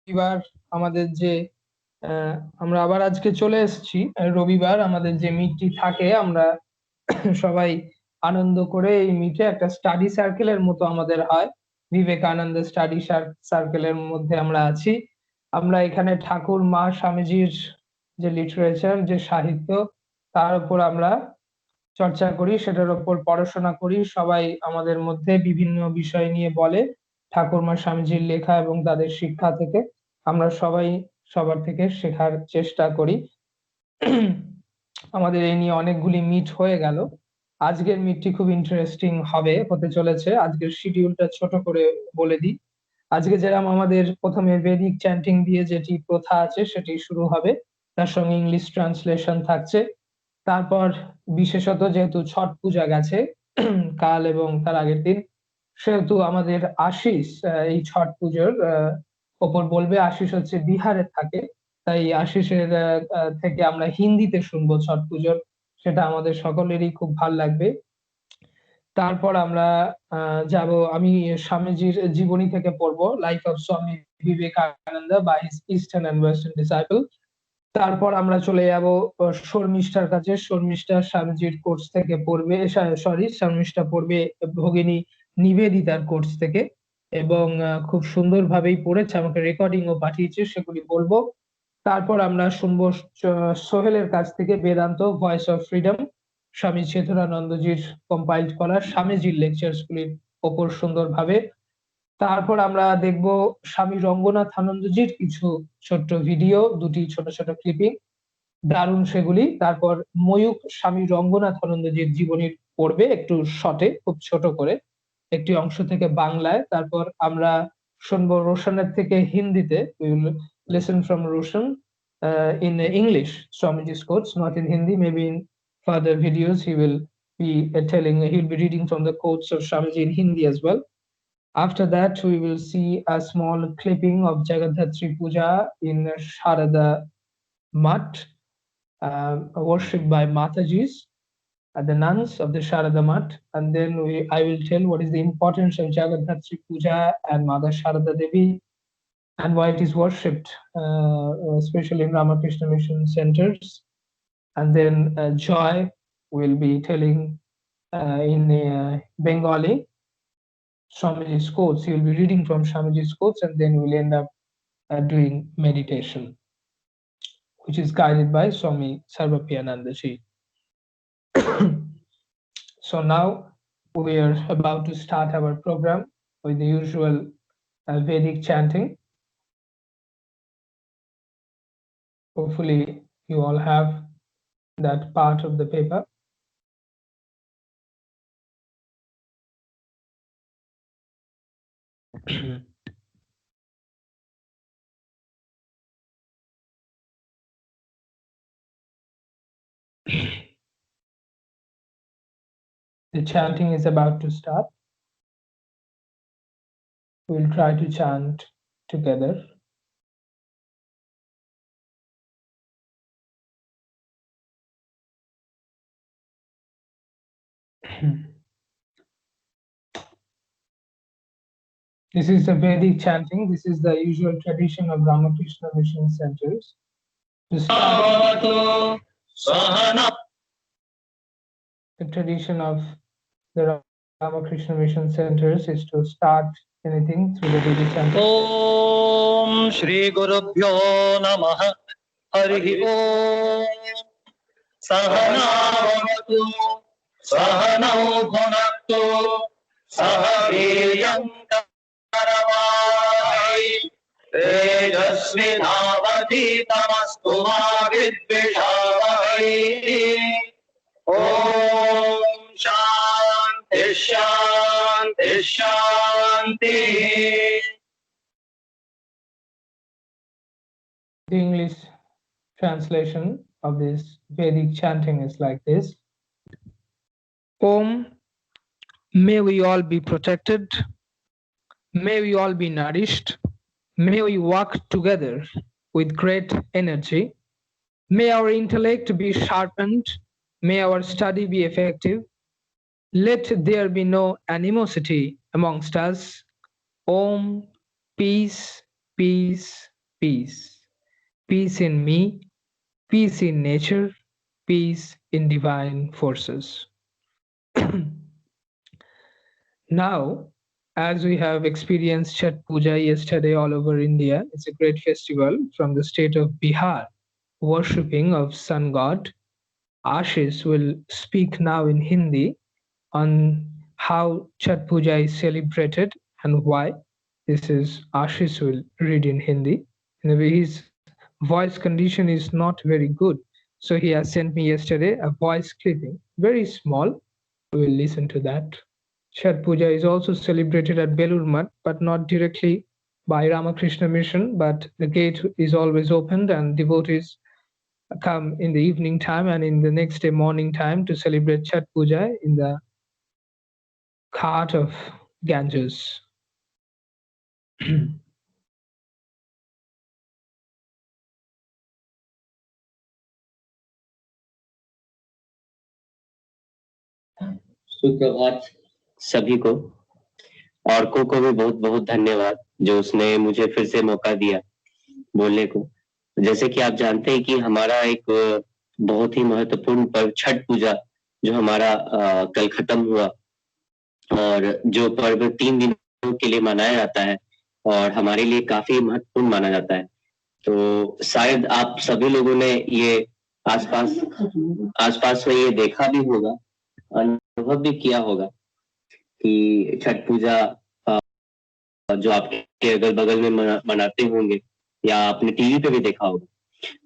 রবিবার আমাদের যে আমরা আবার আজকে চলে এসেছি। রবিবার আমাদের যে মিটটি থাকে আমরা সবাই আনন্দ করে এই মিটে একটা স্টাডি সার্কেলের মতো আমাদের হয়। বিবেকানন্দ স্টাডি সার্কেলের মধ্যে আমরা আছি। আমরা এখানে ঠাকুর মা স্বামীজির যে লিটারেচার, যে সাহিত্য, তার উপর আমরা চর্চা করি, সেটার উপর পড়াশোনা করি। সবাই আমাদের মধ্যে বিভিন্ন বিষয় নিয়ে বলে ঠাকুরমা স্বামীজির লেখা এবং তাদের শিক্ষা থেকে আমরা সবাই সবার থেকে শেখার চেষ্টা করি। আমাদের এই নিয়ে অনেকগুলি মিট হয়ে গেল। আজকের মিটটি খুব ইন্টারেস্টিং হতে চলেছে। আজকের শিডিউলটা ছোট করে বলে দিই। আজকে যেরকম আমাদের প্রথমে বেদিক চ্যান্টিং দিয়ে যেটি প্রথা আছে সেটি শুরু হবে, তার সঙ্গে ইংলিশ ট্রান্সলেশন থাকছে। তারপর বিশেষত যেহেতু ছট পূজা গেছে কাল এবং তার আগের দিন, সেহেতু আমাদের আশিস এই ছট পুজোর ওপর বলবে। আশিস হচ্ছে বিহারে থাকে, তাই আশিসের থেকে আমরা হিন্দিতে শুনবো ছট পুজোর। সেটা আমাদের সকলেরই খুব ভাল লাগবে। তারপর আমরা যাব, আমি স্বামীজির জীবনী থেকে পড়বো, life of Swami Vivekananda by his eastern and western disciple. তারপর আমরা চলে যাব শর্মিষ্ঠার কাছে। শর্মিষ্ঠা স্বামীজির কোর্স থেকে পড়বে, শর্মিষ্ঠা পড়বে ভগিনী নিবেদিতার কোর্স থেকে, এবং খুব সুন্দরভাবেই পড়েছে, আমাকে রেকর্ডিংও পাঠিয়েছে, সেগুলি বলবো। তারপর আমরা শুনবো সোহেলের কাছ থেকে বেদান্ত ভয়েস অফ ফ্রিডম, স্বামী চেতনানন্দজির কম্পাইলড করা স্বামীজির লেকচার্স গুলির ওপর সুন্দরভাবে। তারপর আমরা দেখব স্বামী রঙ্গনাথ আনন্দজির কিছু ছোট্ট ভিডিও, দুটি ছোট ছোট ক্লিপিং, দারুণ সেগুলি। তারপর ময়ূক স্বামী রঙ্গনাথ আনন্দজির জীবনী পড়বে একটু শর্টে, খুব ছোট করে একটি অংশ থেকে বাংলায়। তারপর আমরা শুনবো রোশনের থেকে হিন্দিতে, we will listen from Roshan in English Swamiji's quotes, not in Hindi. Maybe in further videos he will be he'll be reading from the quotes of Swamiji in Hindi as well. After that, we will see a small clipping of Jagadhatri Puja in Sharada Mat, worshipped by Matajis, the nuns of the Sharada Mat. And then I will tell what is the importance of Jagadhatri Puja and Mother Sharada Devi and why it is worshipped, especially in Ramakrishna Mission centers. And then Joy will be telling in Bengali Swamiji's quotes. He will be reading from Swamiji's quotes, and then we'll end up doing meditation, which is guided by Swami Sarvapriyanandaji. So now we are about to start our program with the usual Vedic chanting. Hopefully you all have that part of the paper. The chanting is about to start. We'll try to chant together. This is the Vedic chanting. This is the usual tradition of Ramakrishna Mission centers. To start, the tradition of the Ramakrishna Mission centers is to start anything through the Vedic chanting. Om Shri Gurubhyo Namah. Hari Om. Sahana Bhavatu Sahanau Bhunaktu Sahaviryam Karavai Tejasvinavaditamastu ma vidvishavai. Om Shanti Shanti Shanti. The English translation of this Vedic chanting is like this. Om, may we all be protected, may we all be nourished, may we work together with great energy, may our intellect be sharpened, may our study be effective, let there be no animosity amongst us. Om, peace, peace, peace. Peace in me, peace in nature, peace in divine forces. Now, as we have experienced Chhat Puja yesterday all over India, it's a great festival from the state of Bihar, worshipping of sun god. Ashish will speak now in Hindi on how Chhat Puja is celebrated and why. This is Ashish will read in Hindi. Anyway, his voice condition is not very good, so he has sent me yesterday a voice clipping, very small. We will listen to that. Chhat Puja is also celebrated at Belur Math, but not directly by Ramakrishna Mission, but the gate is always opened and devotees come in the evening time and in the next day morning time to celebrate Chhat Puja in the Ghat of Ganges. सुप्रभात सभी को, और को भी बहुत बहुत धन्यवाद जो उसने मुझे फिर से मौका दिया बोलने को। जैसे कि आप जानते हैं कि हमारा एक बहुत ही महत्वपूर्ण पर्व छठ पूजा जो हमारा कल खत्म हुआ, और जो पर्व 3 दिनों के लिए मनाया जाता है और हमारे लिए काफी महत्वपूर्ण माना जाता है। तो शायद आप सभी लोगों ने ये आसपास में ये देखा भी होगा, अनुभव भी किया होगा कि छठ पूजा जो आपके अगल बगल में मनाते होंगे या आपने टीवी पे भी देखा होगा।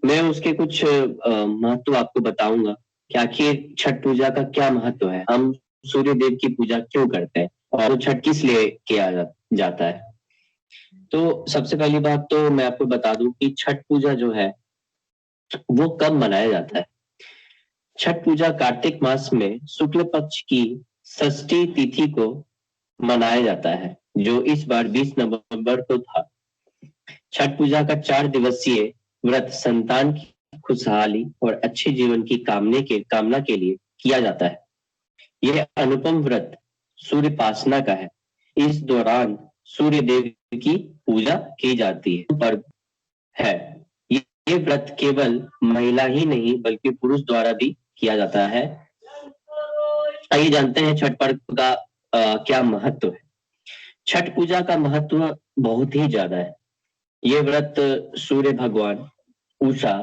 मैं उसके कुछ महत्व आपको बताऊंगा कि आखिर छठ पूजा का क्या महत्व है, हम सूर्य देव की पूजा क्यों करते हैं और छठ किस लिए किया जाता है। तो सबसे पहली बात तो मैं आपको बता दूं कि छठ पूजा जो है वो कब मनाया जाता है। छठ पूजा कार्तिक मास में शुक्ल पक्ष की षष्ठी तिथि को मनाया जाता है, जो इस बार 20 नवंबर को था। छठ पूजा का 4 दिवसीय व्रत संतान की खुशहाली और अच्छे जीवन की कामना के लिए किया जाता है। यह अनुपम व्रत सूर्योपासना का है। इस दौरान सूर्य देव की पूजा की जाती है। ये व्रत केवल महिला ही नहीं बल्कि पुरुष द्वारा भी किया जाता है। आइए जानते हैं छठ पर्व का क्या महत्व है। छठ पूजा का महत्व बहुत ही ज्यादा है। ये व्रत सूर्य भगवान, उषा,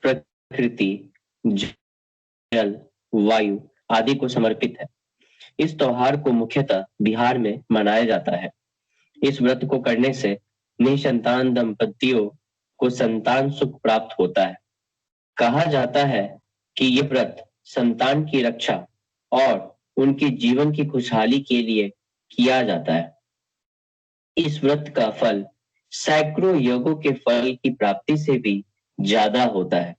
प्रकृति, जल, वायु आदि को समर्पित है। इस त्योहार को मुख्यतः बिहार में मनाया जाता है। इस व्रत को करने से निसंतान दंपतियों को संतान सुख प्राप्त होता है। कहा जाता है कि ये व्रत संतान की रक्षा और उनके जीवन की खुशहाली के लिए किया जाता है। इस व्रत का फल सैकड़ों यज्ञों के फल की प्राप्ति से भी ज्यादा होता है।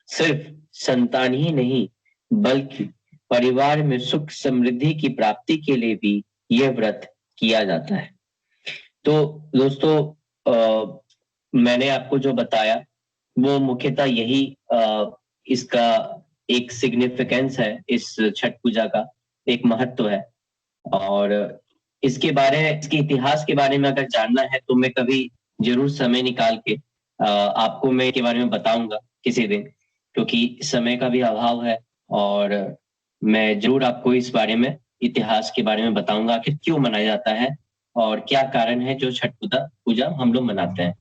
सिर्फ संतान ही नहीं बल्कि परिवार में सुख समृद्धि की प्राप्ति के लिए भी यह व्रत किया जाता है। तो दोस्तों, मैंने आपको जो बताया वो मुख्यतः यही इसका एक सिग्निफिकेंस है, इस छठ पूजा का एक महत्व है। और इसके इतिहास के बारे में अगर जानना है तो मैं कभी जरूर समय निकाल के आपको मैं इसके बारे में बताऊंगा किसी दिन, क्योंकि समय का भी अभाव है। और मैं जरूर आपको इस बारे में, इतिहास के बारे में बताऊंगा कि क्यों मनाया जाता है और क्या कारण है जो छठ पूजा हम लोग मनाते हैं।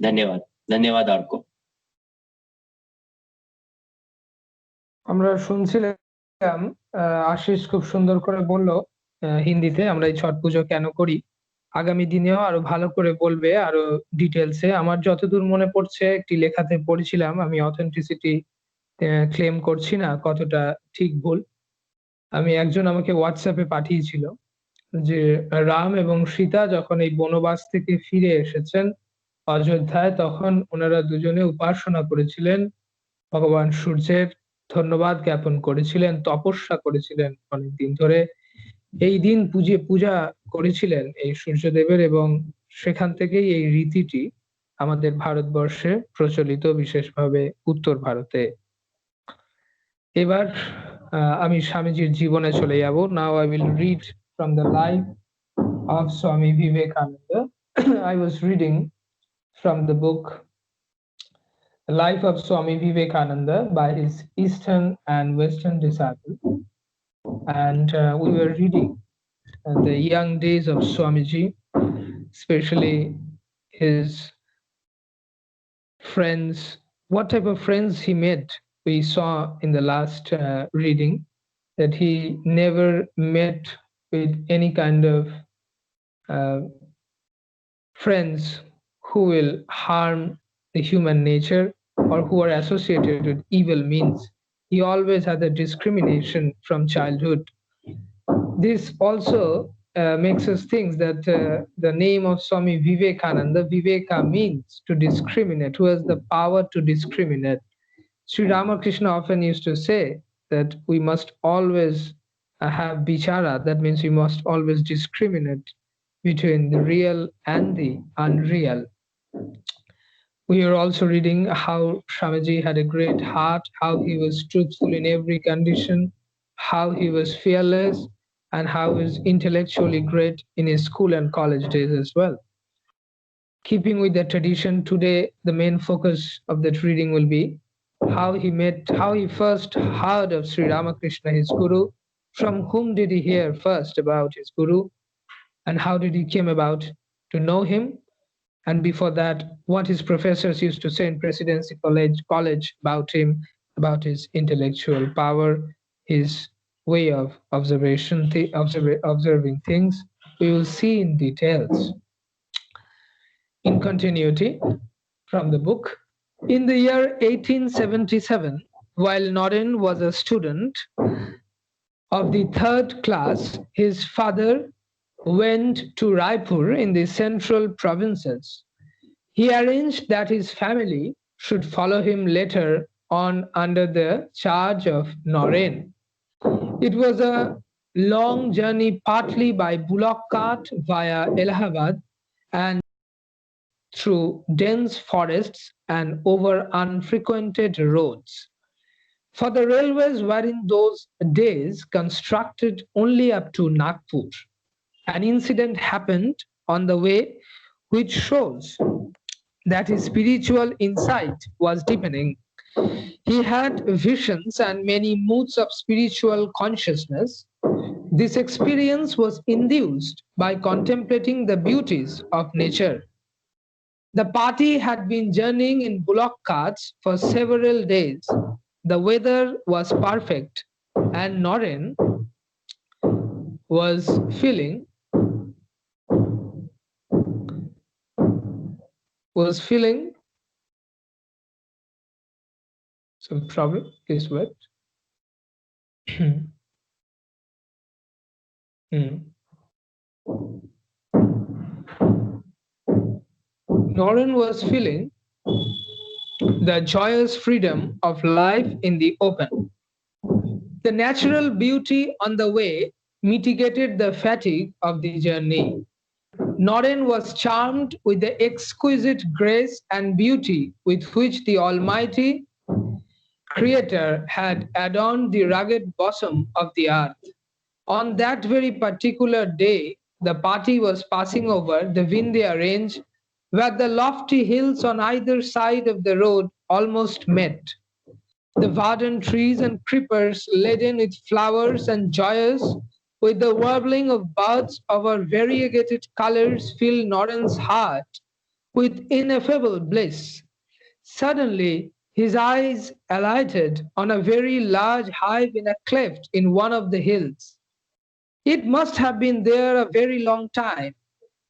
धन्यवाद आपको। আমরা শুনছিলাম আশিস খুব সুন্দর করে বললো হিন্দিতে আমরা এই ছট পুজো কেন করি। আগামী দিনেও আরো ভালো করে বলবে, আরো ডিটেলসে। আমার যতদূর মনে পড়ছে একটি লেখাতে পড়েছিলাম, আমি অথেন্টিসিটি ক্লেম করছি না কতটা ঠিক ভুল। একজন আমাকে হোয়াটসঅ্যাপে পাঠিয়েছিল যে রাম এবং সীতা যখন এই বনবাস থেকে ফিরে এসেছেন অযোধ্যায়, তখন ওনারা দুজনে উপাসনা করেছিলেন ভগবান সূর্যের, ধন্যবাদ জ্ঞাপন করেছিলেন, তপস্যা করেছিলেন অনেকদিন ধরে। এই দিন পূজা করেছিলেন এই সূর্যদেবের, এবং সেখান থেকেই এই রীতিটি আমাদের ভারতবর্ষে প্রচলিত, বিশেষভাবে উত্তর ভারতে। এবার আমি স্বামীজির জীবনে চলে যাব। Now I will read from the life of Swami Vivekananda. I was reading from the book The Life of Swami Vivekananda by his Eastern and Western disciples. And we were reading the young days of Swamiji, especially his friends, what type of friends he met. We saw in the last reading that he never met with any kind of uh, friends who will harm the human nature or who are associated with evil means. He always had a discrimination from childhood. This also makes us think that the name of Swami Vivekananda, Viveka means to discriminate, who has the power to discriminate. Sri Ramakrishna often used to say that we must always have bichara, that means we must always discriminate between the real and the unreal. We are also reading how Swamiji had a great heart, how he was truthful in every condition, how he was fearless, and how he was intellectually great in his school and college days as well. Keeping with the tradition, today the main focus of that reading will be how he first heard of Sri Ramakrishna, his guru, from whom did he hear first about his guru, and how did he came about to know him, and before that, what his professors used to say in Presidency College about him, about his intellectual power, his way of observing things. We will see in details. In continuity from the book, in the year 1877, while Noren was a student of the 3rd class, his father went to Raipur in the central provinces. He arranged that his family should follow him later on under the charge of Noren. It was a long journey, partly by bullock cart via Allahabad and through dense forests and over unfrequented roads. For the railways were in those days constructed only up to Nagpur. An incident happened on the way which shows that his spiritual insight was deepening. He had visions and many moods of spiritual consciousness. This experience was induced by contemplating the beauties of nature. The party had been journeying in bullock carts for several days. The weather was perfect, and Noren was feeling some problem. Is what? Noren was feeling the joyous freedom of life in the open. The natural beauty on the way mitigated the fatigue of the journey. Noren was charmed with the exquisite grace and beauty with which the Almighty Creator had adorned the rugged bosom of the earth. On that very particular day, the party was passing over the Vindhya range, where the lofty hills on either side of the road almost met. The verdant trees and creepers laden with flowers and joyous with the warbling of birds of our variegated colors filled Noren's heart with ineffable bliss. Suddenly, his eyes alighted on a very large hive in a cleft in one of the hills. It must have been there a very long time.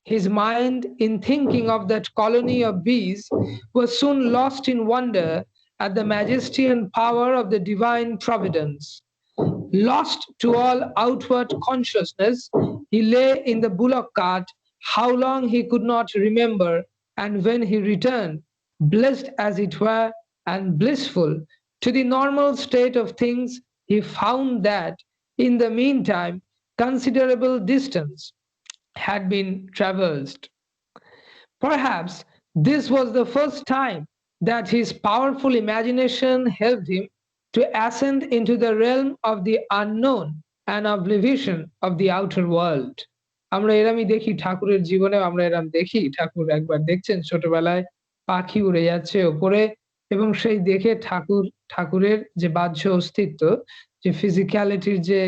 His mind, in thinking of that colony of bees, was soon lost in wonder at the majesty and power of the divine providence. Lost to all outward consciousness, he lay in the bullock cart, how long he could not remember, and when he returned, blessed as it were and blissful, to the normal state of things, he found that, in the meantime, considerable distance had been traversed. Perhaps this was the first time that his powerful imagination helped him to ascend into the realm of the unknown and oblivion of the outer world. আমরা এরমই দেখি ঠাকুরের জীবনেও আমরা এরম দেখি। ঠাকুর একবার দেখছেন ছোটবেলায় পাখি উড়ে যাচ্ছে ওপরে এবং সেই দেখে ঠাকুরের যে বাহ্য অস্তিত্ব, যে physicalityর যে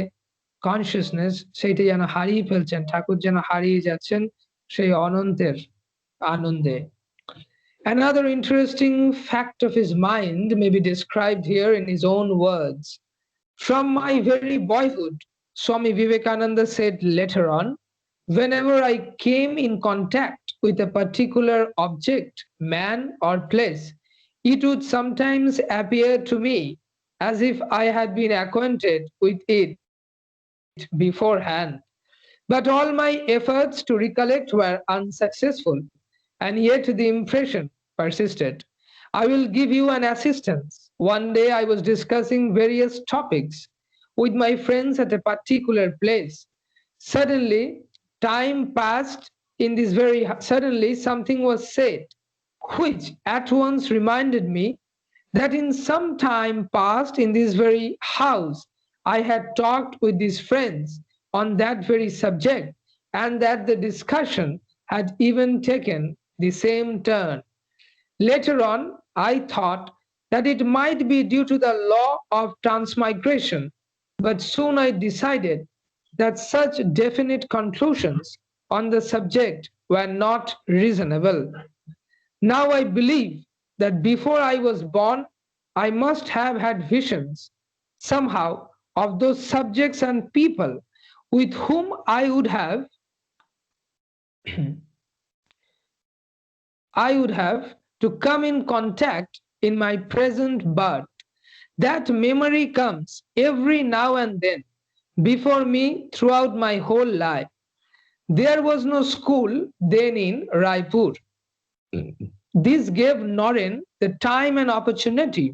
consciousness সেইটা যেন হারিয়ে ফেলছেন। ঠাকুর যেন হারিয়ে যাচ্ছেন সেই অনন্তের আনন্দে। Another interesting fact of his mind may be described here in his own words. From my very boyhood, Swami Vivekananda said later on, whenever I came in contact with a particular object, man, or place, it would sometimes appear to me as if I had been acquainted with it beforehand. But all my efforts to recollect were unsuccessful, and yet the impression persisted. I will give you an assistance. One day I was discussing various topics with my friends at a particular place. Suddenly, suddenly something was said, which at once reminded me that in some time past in this very house, I had talked with these friends on that very subject, and that the discussion had even taken the same turn. Later on, I thought that it might be due to the law of transmigration, but soon I decided that such definite conclusions on the subject were not reasonable. Now I believe that before I was born, I must have had visions somehow of those subjects and people with whom I would have to come in contact in my present birth. That memory comes every now and then before me throughout my whole life. There was no school then in Raipur. This gave Noren the time and opportunity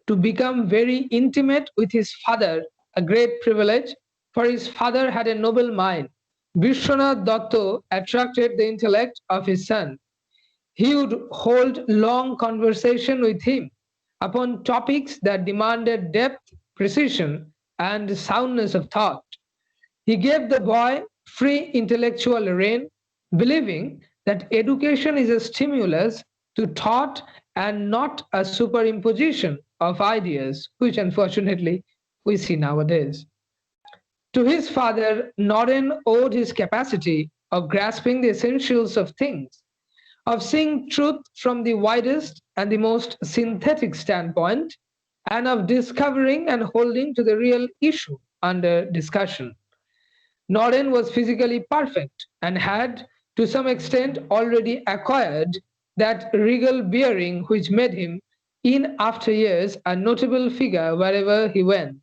to become very intimate with his father, a great privilege, for his father had a noble mind. Vishwanath Datta attracted the intellect of his son. He would hold long conversation with him upon topics that demanded depth, precision, and soundness of thought. He gave the boy free intellectual rein, believing that education is a stimulus to thought and not a superimposition of ideas, which unfortunately we see nowadays. To his father, Noren owed his capacity of grasping the essentials of things, of seeing truth from the widest and the most synthetic standpoint, and of discovering and holding to the real issue under discussion. Noren was physically perfect and had, to some extent, already acquired that regal bearing which made him, in after years, a notable figure wherever he went.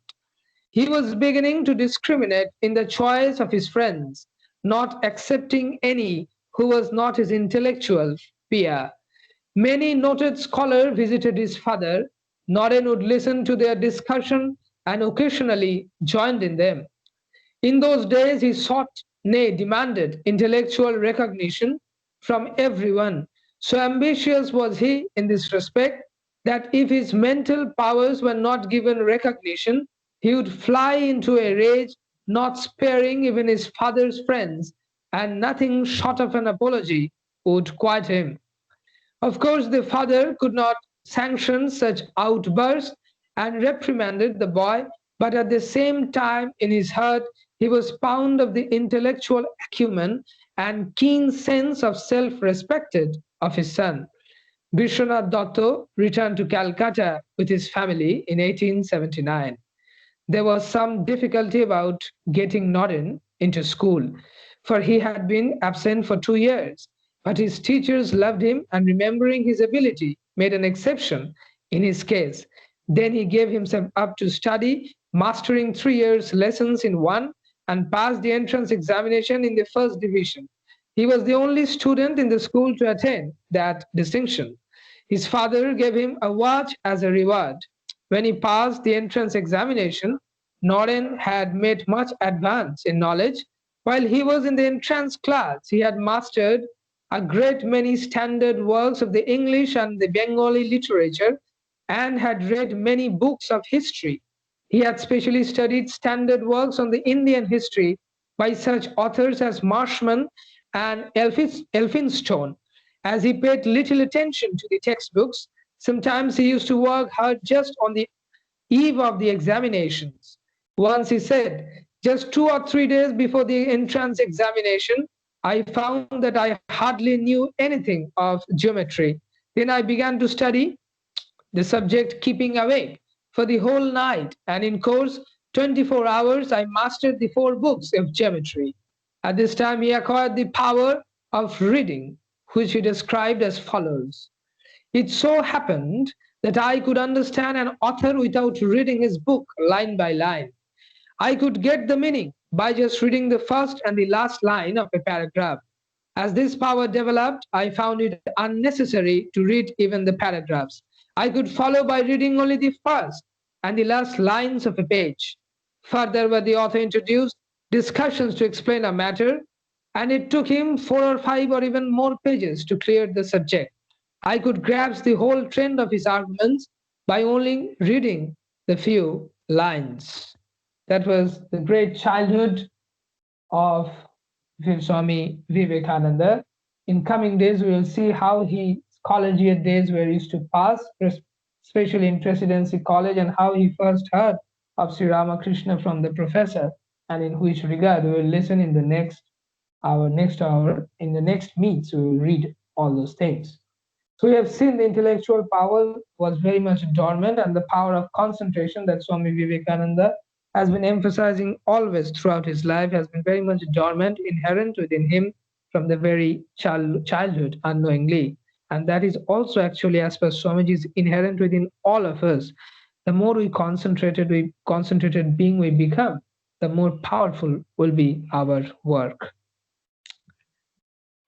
He was beginning to discriminate in the choice of his friends, not accepting any who was not his intellectual peer. Many noted scholars visited his father. Noren would listen to their discussion and occasionally joined in them. In those days, he sought, nay, demanded intellectual recognition from everyone. So ambitious was he in this respect that if his mental powers were not given recognition, he would fly into a rage, not sparing even his father's friends, and nothing short of an apology would quiet him. Of course, the father could not sanction such outbursts and reprimanded the boy, but at the same time, in his heart, he was fond of the intellectual acumen and keen sense of self-respect of his son. Vishwanath Datta returned to Calcutta with his family in 1879. There was some difficulty about getting Noren into school, for he had been absent for 2 years. But his teachers loved him and, remembering his ability, made an exception in his case. Then he gave himself up to study, mastering 3 years' lessons in one, and passed the entrance examination in the first division. He was the only student in the school to attain that distinction. His father gave him a watch as a reward. When he passed the entrance examination, Noren had made much advance in knowledge. While he was in the entrance class, he had mastered a great many standard works of the English and the Bengali literature and had read many books of history. He had specially studied standard works on the Indian history by such authors as Marshman and Elphinstone. As he paid little attention to the textbooks, sometimes he used to work hard just on the eve of the examinations. Once he said, just 2 or 3 days before the entrance examination, I found that I hardly knew anything of geometry. Then I began to study the subject, keeping awake for the whole night, and in course 24 hours I mastered the 4 books of geometry. At this time he acquired the power of reading, which he described as follows. It so happened that I could understand an author without reading his book line by line. I could get the meaning by just reading the first and the last line of a paragraph. As this power developed, I found it unnecessary to read even the paragraphs. I could follow by reading only the first and the last lines of a page. Further, when the author introduced discussions to explain a matter, and it took him 4 or 5 or even more pages to clear the subject, I could grasp the whole trend of his arguments by only reading the few lines. That was the great childhood of Swami Vivekananda. In coming days, we will see how his collegiate days were used to pass, especially in Presidency College, and how he first heard of Sri Ramakrishna from the professor, and in which regard we will listen in the next hour. In the next meets, we will read all those things. So we have seen the intellectual power was very much dormant, and the power of concentration that Swami Vivekananda has been emphasizing always throughout his life has been very much dormant, inherent within him from the very childhood unknowingly. And that is also actually, as per Swamiji's, inherent within all of us. The more we concentrated being we become, the more powerful will be our work.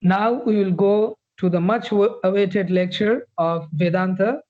Now we will go to the much awaited lecture of Vedanta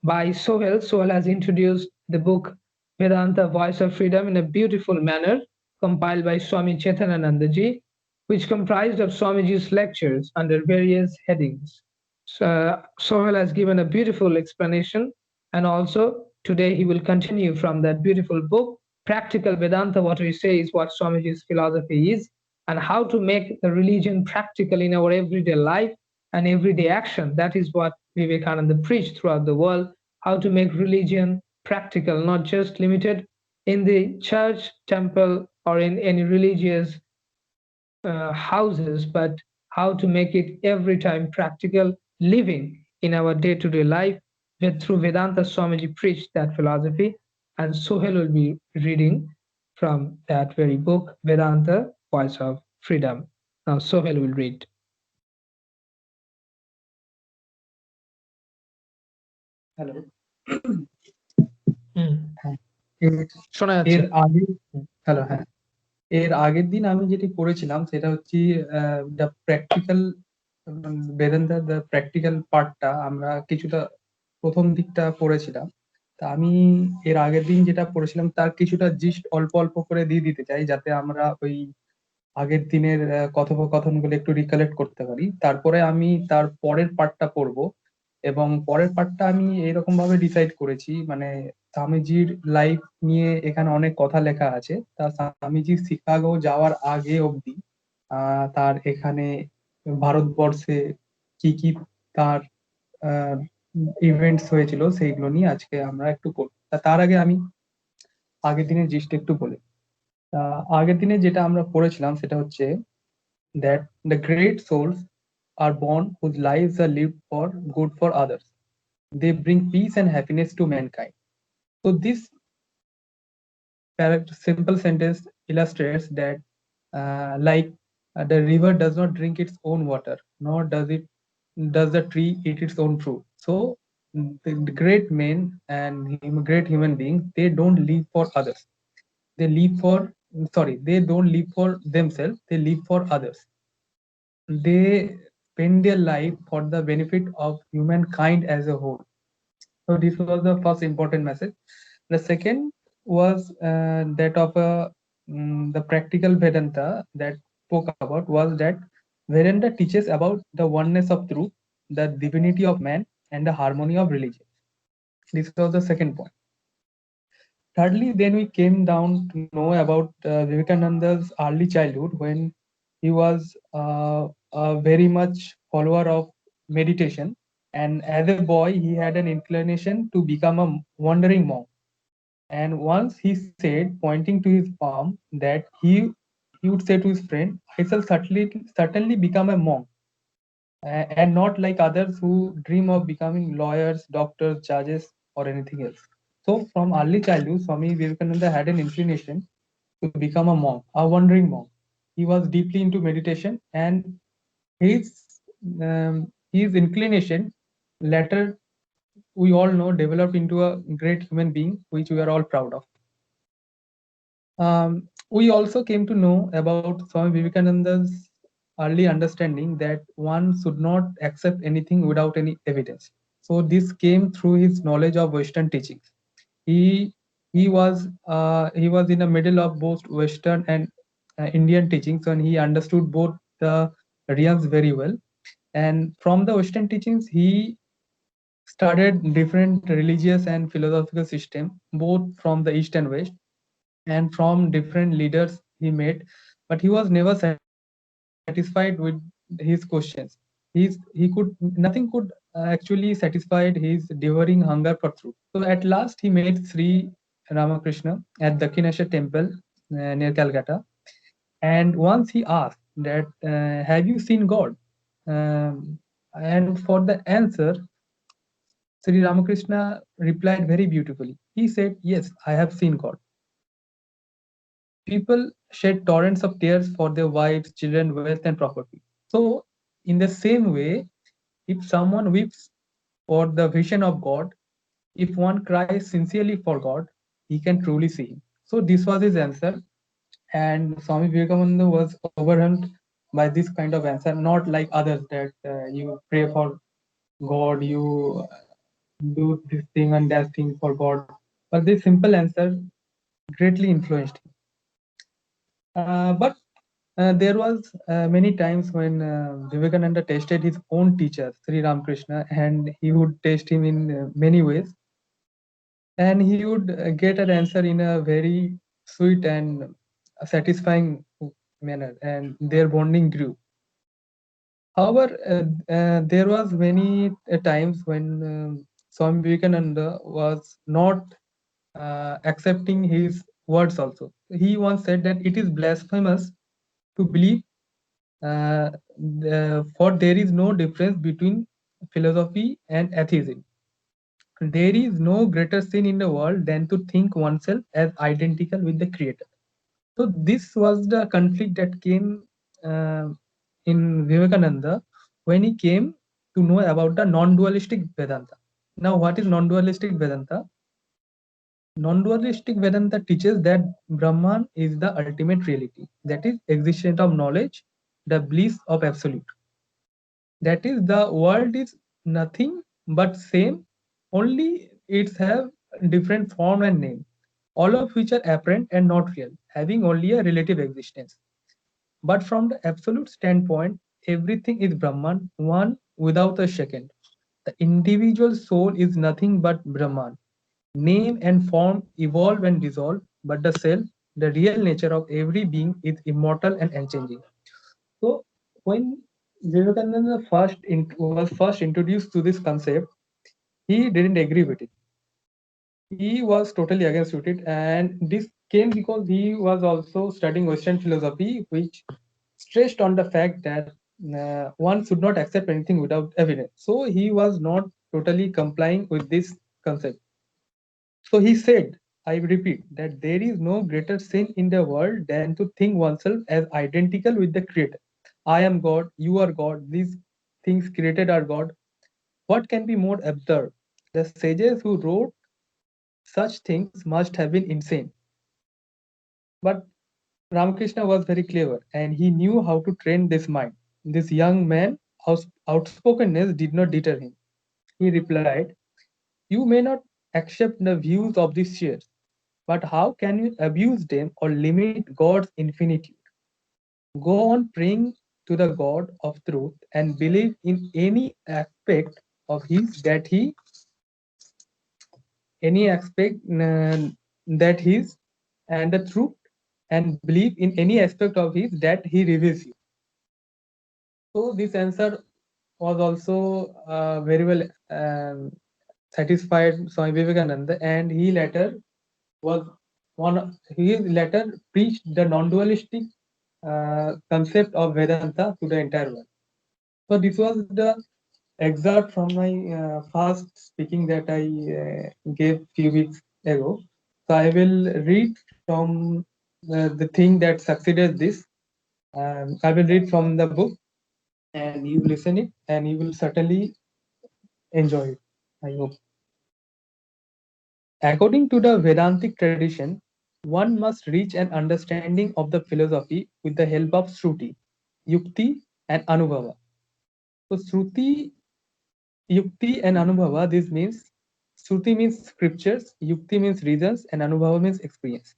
by Sohail. Sohail has introduced the book Vedanta, Voice of Freedom in a beautiful manner, compiled by Swami Chaitanananda-ji, which comprised of Swamiji's lectures under various headings. Sohail has given a beautiful explanation, and also today he will continue from that beautiful book. Practical Vedanta, what we say is what Swamiji's philosophy is, and how to make the religion practical in our everyday life and everyday action. That is what Vivekananda preached throughout the world, how to make religion practical, not just limited in the church, temple, or in any religious houses, but how to make it every time practical living in our day-to-day life. Through Vedanta, Swamiji preached that philosophy, and Sohail will be reading from that very book, Vedanta, Voice of Freedom. Now Sohail will read. Hello শোনা যাচ্ছে? এর আগে hello হ্যাঁ এর আগের দিন আমি যেটি পড়েছিলাম সেটা হচ্ছে the practical Vedanta, the practical পার্টটা আমরা কিছুটা প্রথম দিকটা পড়েছিলাম। তা আমি এর আগের দিন যেটা পড়েছিলাম তার কিছুটা জিস্ট অল্প অল্প করে দিয়ে দিতে চাই, যাতে আমরা ওই আগের দিনের কথোপকথনগুলো একটু রিকালেক্ট করতে পারি। তারপরে আমি তার পরের পার্টটা পড়বো, এবং পরের পার্টটা আমি এরকম ভাবে ডিসাইড করেছি, মানে স্বামীজির লাইফ নিয়ে এখানে অনেক কথা লেখা আছে। তা স্বামীজি শিকাগো যাওয়ার আগে অবধি তার এখানে ভারতবর্ষে কি কি তার ইভেন্টস হয়েছিল সেইগুলো নিয়ে আজকে আমরা একটু পড়ব। তার আগে আমি আগের দিনের জিস্ট একটু বলি। আগের দিনে যেটা আমরা পড়েছিলাম সেটা হচ্ছে that the great souls are born whose lives are lived for good for others. They bring peace and happiness to mankind. So this simple sentence illustrates that the river does not drink its own water, nor does the tree eat its own fruit. So the great men and great human beings, they don't live for others. They don't live for themselves, they live for others. They spend their life for the benefit of humankind as a whole. So this was the first important message. The second was that of the practical Vedanta that spoke about was that Vedanta teaches about the oneness of truth, the divinity of man, and the harmony of religion. This was the second point. thirdly, then we came down to know about Vivekananda's early childhood when he was a very much follower of meditation. And as a boy, he had an inclination to become a wandering monk. And once he said, pointing to his palm, that he would say to his friend, "I shall certainly become a monk, and not like others who dream of becoming lawyers, doctors, judges, or anything else." So, from early childhood, Swami Vivekananda had an inclination to become a monk, a wandering monk. He was deeply into meditation, and his his inclination later, we all know, developed into a great human being, which we are all proud of. We also came to know about Swami Vivekananda's early understanding that one should not accept anything without any evidence. So this came through his knowledge of Western teachings. He he was in the middle of both Western and Indian teachings, and he understood both the realms very well. And from the Western teachings, he studied different religious and philosophical system, both from the East and West, and from different leaders he met, but he was never satisfied with his questions. He could nothing could actually satisfy his devouring hunger for truth. So at last he met Sri Ramakrishna at Dakshineshwar temple near Calcutta, and once he asked that, "Have you seen God?" And for the answer, Sri Ramakrishna replied very beautifully. He said, "Yes, I have seen God. People shed torrents of tears for their wives, children, wealth, and property." So, in the same way, if someone weeps for the vision of God, if one cries sincerely for God, he can truly see Him. So, this was his answer, and Swami Vivekananda was overwhelmed by this kind of answer, not like others that you pray for God, you do this thing and that thing for God. But this simple answer greatly influenced him. But there was many times when Vivekananda tested his own teacher, Sri Ramakrishna, and he would test him in many ways, and he would get an answer in a very sweet and satisfying manner, and their bonding grew. However, there was many times when Swami Vivekananda was not accepting his words also. He once said that it is blasphemous to believe, for there is no difference between philosophy and atheism. There is no greater sin in the world than to think oneself as identical with the Creator. So this was the conflict that came uh, in Vivekananda when he came to know about the non-dualistic Vedanta. Now, what is non-dualistic Vedanta? Non-dualistic Vedanta teaches that Brahman is the ultimate reality, that is, existence of knowledge, the bliss of absolute. That is, the world is nothing but same, only it's have different form and name, all of which are apparent and not real, having only a relative existence. But from the absolute standpoint, everything is Brahman, one without a second. The individual soul is nothing but Brahman. Name and form evolve and dissolve, but the self, the real nature of every being, is immortal and unchanging. So, when Vivekananda was first introduced to this concept, he didn't agree with it. He was totally against with it, and this came because he was also studying Western philosophy, which stressed on the fact that one should not accept anything without evidence. So he was not totally complying with this concept. So he said, I repeat, that there is no greater sin in the world than to think oneself as identical with the Creator. I am God, you are God, these things created are God. What can be more absurd? The sages who wrote such things must have been insane. But Ramakrishna was very clever, and he knew how to train this mind. This young man, outspokenness did not deter him. He replied, "You may not accept the views of these seers, but how can you abuse them or limit God's infinitude? Go on praying to the God of truth and believe in any aspect of His that He any aspect that his and the truth and believe in any aspect of his that he reveals you. So this answer was also very well satisfied Swami Vivekananda, and was he later preached the non-dualistic concept of Vedanta to the entire world. So this was the excerpt from my first speaking that I gave few weeks ago. So I will read from the thing that succeeded this. I will read from the book, and you listen it, and you will certainly enjoy it. I hope. According to the Vedantic tradition, one must reach an understanding of the philosophy with the help of Shruti, Yukti, and Anubhava. So Shruti, Yukti, and Anubhava, this means Shruti means scriptures, Yukti means reasons, and Anubhava means experience.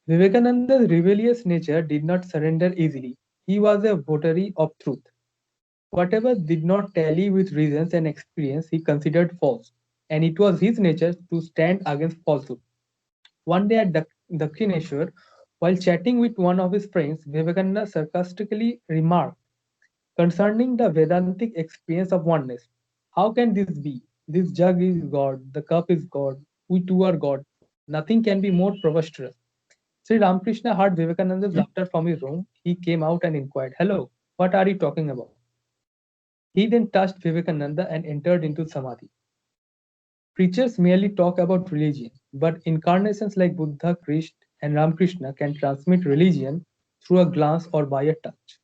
Vivekananda's rebellious nature did not surrender easily. He was a votary of truth. Whatever did not tally with reasons and experience, he considered false, and it was his nature to stand against falsehood. One day at Dakshineshwar, while chatting with one of his friends, Vivekananda sarcastically remarked concerning the Vedantic experience of oneness. How can this be? This jug is God, the cup is God, we two are God. Nothing can be more preposterous. Sri Ramakrishna heard Vivekananda's laughter from his room. He came out and inquired, "Hello, what are you talking about?" He then touched Vivekananda and entered into Samadhi. Preachers merely talk about religion, but incarnations like Buddha, Krishna, and Ramakrishna can transmit religion through a glance or by a touch.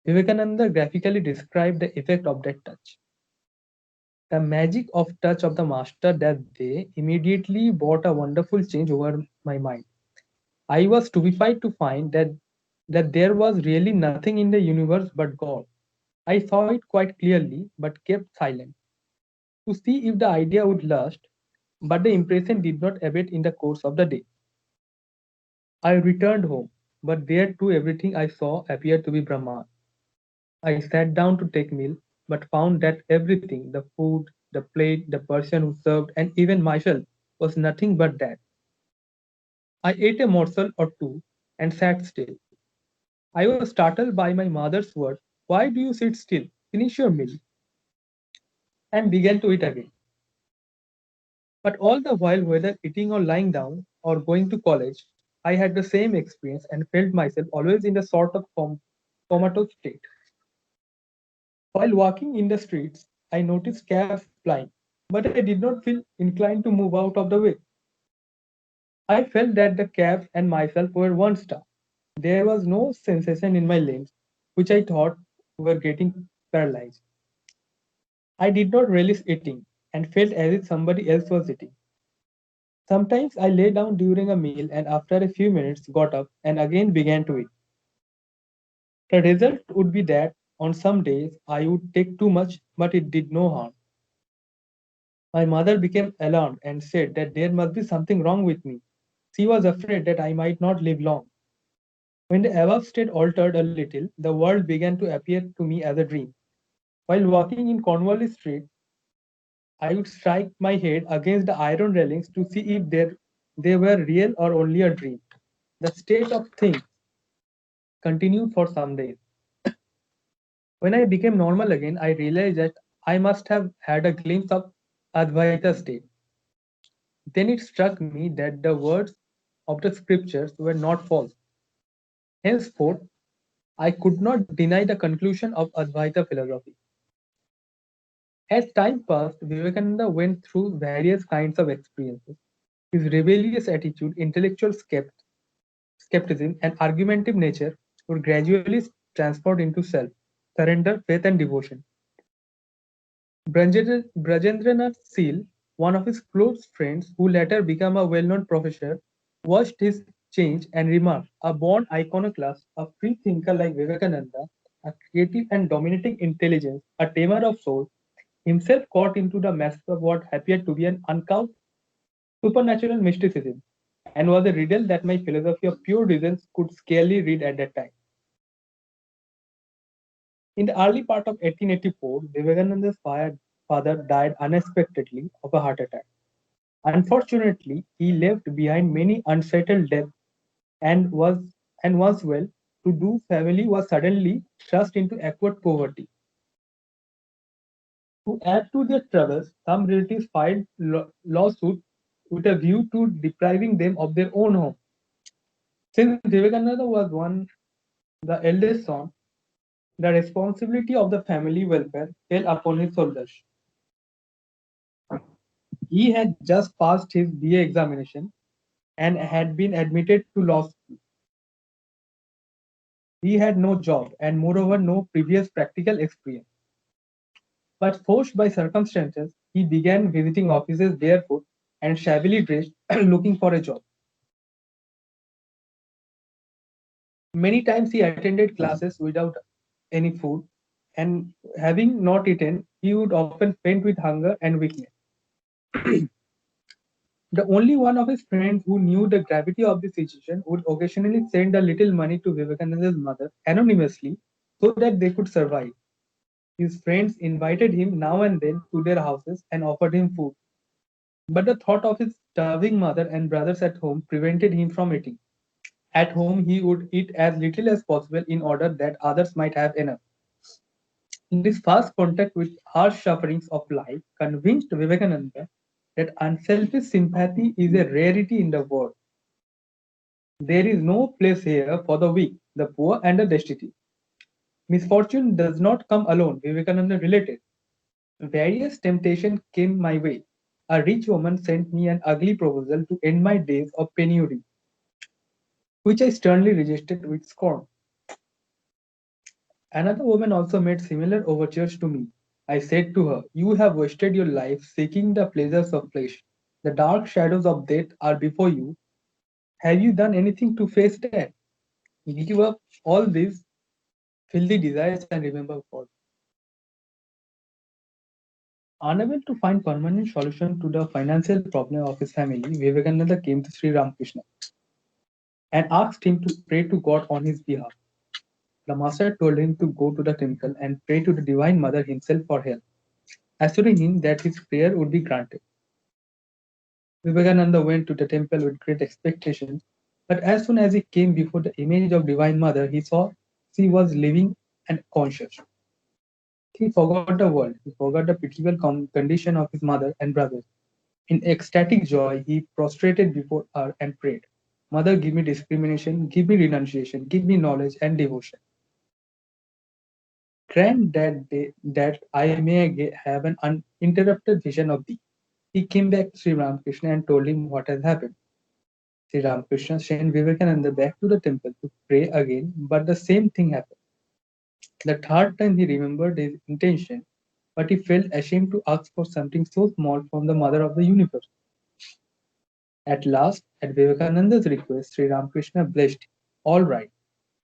Vivekananda graphically described the effect of that touch. The magic of touch of the master that day immediately brought a wonderful change over my mind. I was stupefied to find that there was really nothing in the universe but God. I saw it quite clearly, but kept silent to see if the idea would last, but the impression did not abate in the course of the day. I returned home, but there too everything I saw appeared to be Brahman. I sat down to take meal, but found that everything, the food, the plate, the person who served, and even myself, was nothing but that. I ate a morsel or two and sat still. I was startled by my mother's words, "Why do you sit still? Finish your meal," and began to eat again. But all the while, whether eating or lying down or going to college, I had the same experience and felt myself always in a sort of comatose state. While walking in the streets, I noticed cabs flying, but I did not feel inclined to move out of the way. I felt that the cabs and myself were one star. There was no sensation in my limbs, which I thought were getting paralyzed. I did not relish eating and felt as if somebody else was eating. Sometimes I lay down during a meal and after a few minutes got up and again began to eat. The result would be that on some days I would take too much, but it did no harm. My mother became alarmed and said that there must be something wrong with me. She was afraid that I might not live long. When the above state altered a little, the world began to appear to me as a dream. While walking in Cornwallis Street, I would strike my head against the iron railings to see if they were real or only a dream. The state of things continued for some days. When I became normal again, I realized that I must have had a glimpse of Advaita state. Then it struck me that the words of the scriptures were not false. Henceforth, I could not deny the conclusion of Advaita philosophy. As time passed, Vivekananda went through various kinds of experiences. His rebellious attitude, intellectual skepticism, and argumentative nature were gradually transformed into self, surrender, faith, and devotion. Brajendranath Seal, one of his close friends who later became a well-known professor, watched his change and remarked, "A born iconoclast, a free thinker like Vivekananda, a creative and dominating intelligence, a tamer of souls, himself caught into the mess of what appeared to be an uncouth supernatural mysticism, and was a riddle that my philosophy of pure reason could scarcely read at that time." In the early part of 1884, Vivekananda's father died unexpectedly of a heart attack. Unfortunately, he left behind many unsettled debts and was well to do family was suddenly thrust into acute poverty. To add to their troubles, some relatives filed lawsuits with a view to depriving them of their own home. Since Vivekananda was the eldest son, the responsibility of the family welfare fell upon his shoulders. He had just passed his BA examination and had been admitted to law school. He had no job and moreover no previous practical experience. But forced by circumstances, he began visiting offices barefoot and shabbily dressed, looking for a job. Many times he attended classes without any food, and having not eaten, he would often faint with hunger and weakness. The only one of his friends who knew the gravity of the situation would occasionally send a little money to Vivekananda's mother anonymously so that they could survive. His friends invited him now and then to their houses and offered him food. But the thought of his starving mother and brothers at home prevented him from eating. At home, he would eat as little as possible in order that others might have enough. This first contact with harsh sufferings of life convinced Vivekananda that unselfish sympathy is a rarity in the world. There is no place here for the weak, the poor, and the destitute. Misfortune does not come alone, Vivekananda related. Various temptations came my way. A rich woman sent me an ugly proposal to end my days of penury, which I sternly rejected with scorn. Another woman also made similar overtures to me. I said to her, "You have wasted your life seeking the pleasures of flesh. The dark shadows of death are before you. Have you done anything to face that? Give up all these filthy desires and remember God." Unable to find permanent solution to the financial problem of his family, Vivekananda came to Sri Ramakrishna and asked him to pray to God on his behalf. The master told him to go to the temple and pray to the Divine Mother himself for help, assuring him that his prayer would be granted. Vivekananda went to the temple with great expectations, but as soon as he came before the image of Divine Mother, he saw she was living and conscious. He forgot the world, he forgot the pitiable condition of his mother and brothers. In ecstatic joy, he prostrated before her and prayed, "Mother, give me discrimination, give me renunciation, give me knowledge and devotion. Grant that I may have an uninterrupted vision of thee." He came back to Sri Ramakrishna and told him what had happened. Sri Ramakrishna sent Vivekananda back to the temple to pray again, but the same thing happened. The third time he remembered his intention, but he felt ashamed to ask for something so small from the Mother of the Universe. At last, at Vivekananda's request, Sri Ramakrishna blessed, "All right,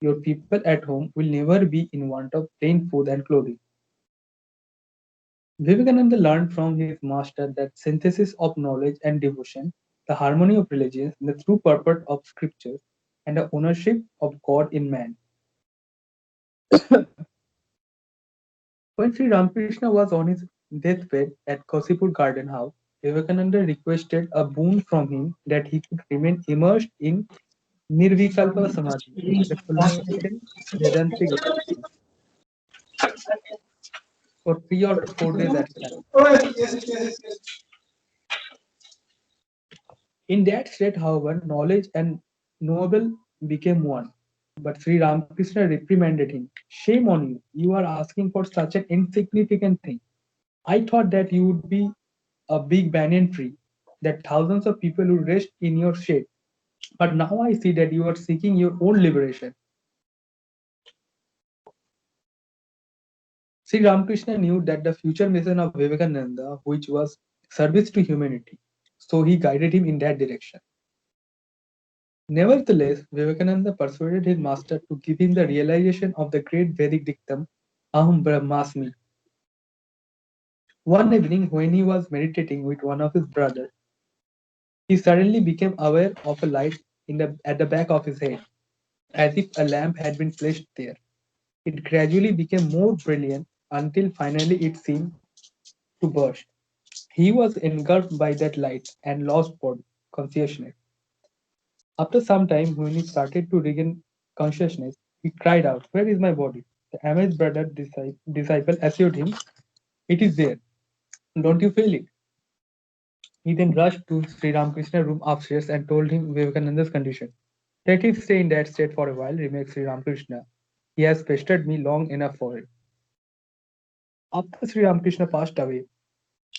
your people at home will never be in want of plain food and clothing." Vivekananda learned from his master that synthesis of knowledge and devotion, the harmony of religions, the true purport of scriptures, and the ownership of God in man. When Sri Ramakrishna was on his deathbed at Kausipur Garden House, Vivekananda requested a boon from him that he could remain immersed in Nirvikalpa Samadhi, the culminating Vedantic existence, for 3 or 4 days at a time. In that state, however, knowledge and knowable became one. But Sri Ramakrishna reprimanded him. "Shame on you! You are asking for such an insignificant thing. I thought that you would be a big banyan tree, that thousands of people would rest in your shade. But now I see that you are seeking your own liberation." Sri Ramakrishna knew that the future mission of Vivekananda, which was service to humanity, so he guided him in that direction. Nevertheless, Vivekananda persuaded his master to give him the realization of the great Vedic dictum, Aham Brahmasmi. One evening, when he was meditating with one of his brothers, he suddenly became aware of a light at the back of his head, as if a lamp had been placed there. It gradually became more brilliant until finally it seemed to burst. He was engulfed by that light and lost body consciousness. After some time, when he started to regain consciousness, he cried out, "Where is my body?" The amazed brother disciple assured him, "It is there. Don't you feel it?" He then rushed to Sri Ramakrishna's room upstairs and told him Vivekananda's condition. "Let him stay in that state for a while," remarked Sri Ramakrishna. "He has pestered me long enough for it." After Sri Ramakrishna passed away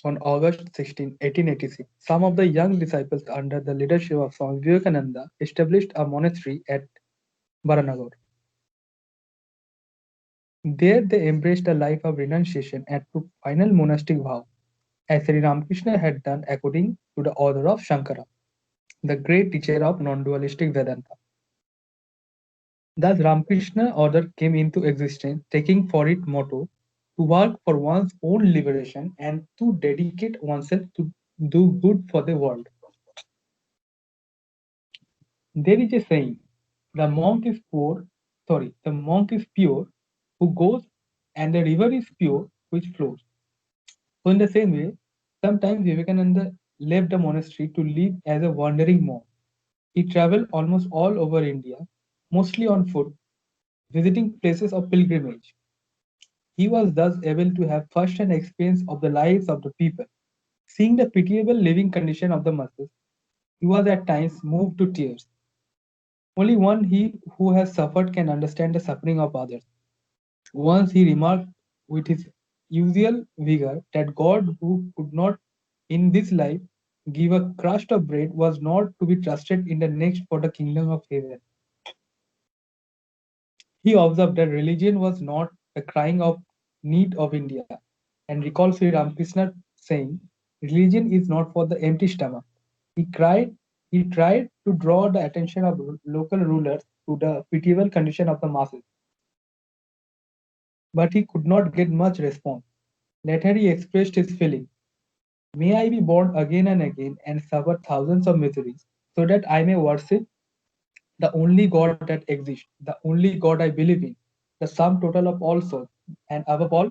on August 16, 1886, some of the young disciples under the leadership of Swami Vivekananda established a monastery at Baranagar. There they embraced a life of renunciation and took final monastic vow, as Sri Ramakrishna had done according to the order of Shankara, the great teacher of non-dualistic Vedanta. Thus Ramakrishna order came into existence, taking for its motto to work for one's own liberation and to dedicate oneself to do good for the world. There is a saying, the monk is pure who goes, and the river is pure which flows. So in the same way, sometimes Vivekananda left the monastery to live as a wandering monk. He traveled almost all over India, mostly on foot, visiting places of pilgrimage. He was thus able to have first-hand experience of the lives of the people. Seeing the pitiable living condition of the masses, he was at times moved to tears. Only one he who has suffered can understand the suffering of others. Once he remarked with his usual vigor that God, who could not in this life give a crust of bread, was not to be trusted in the next for the kingdom of heaven. He observed that religion was not the crying of need of India, and recalled Sri Ramakrishna saying, "Religion is not for the empty stomach." He cried. He tried to draw the attention of local rulers to the pitiable condition of the masses, but he could not get much response. Later he expressed his feeling, "May I be born again and again and suffer thousands of miseries, so that I may worship the only God that exists, the only God I believe in, the sum total of all souls, and above all,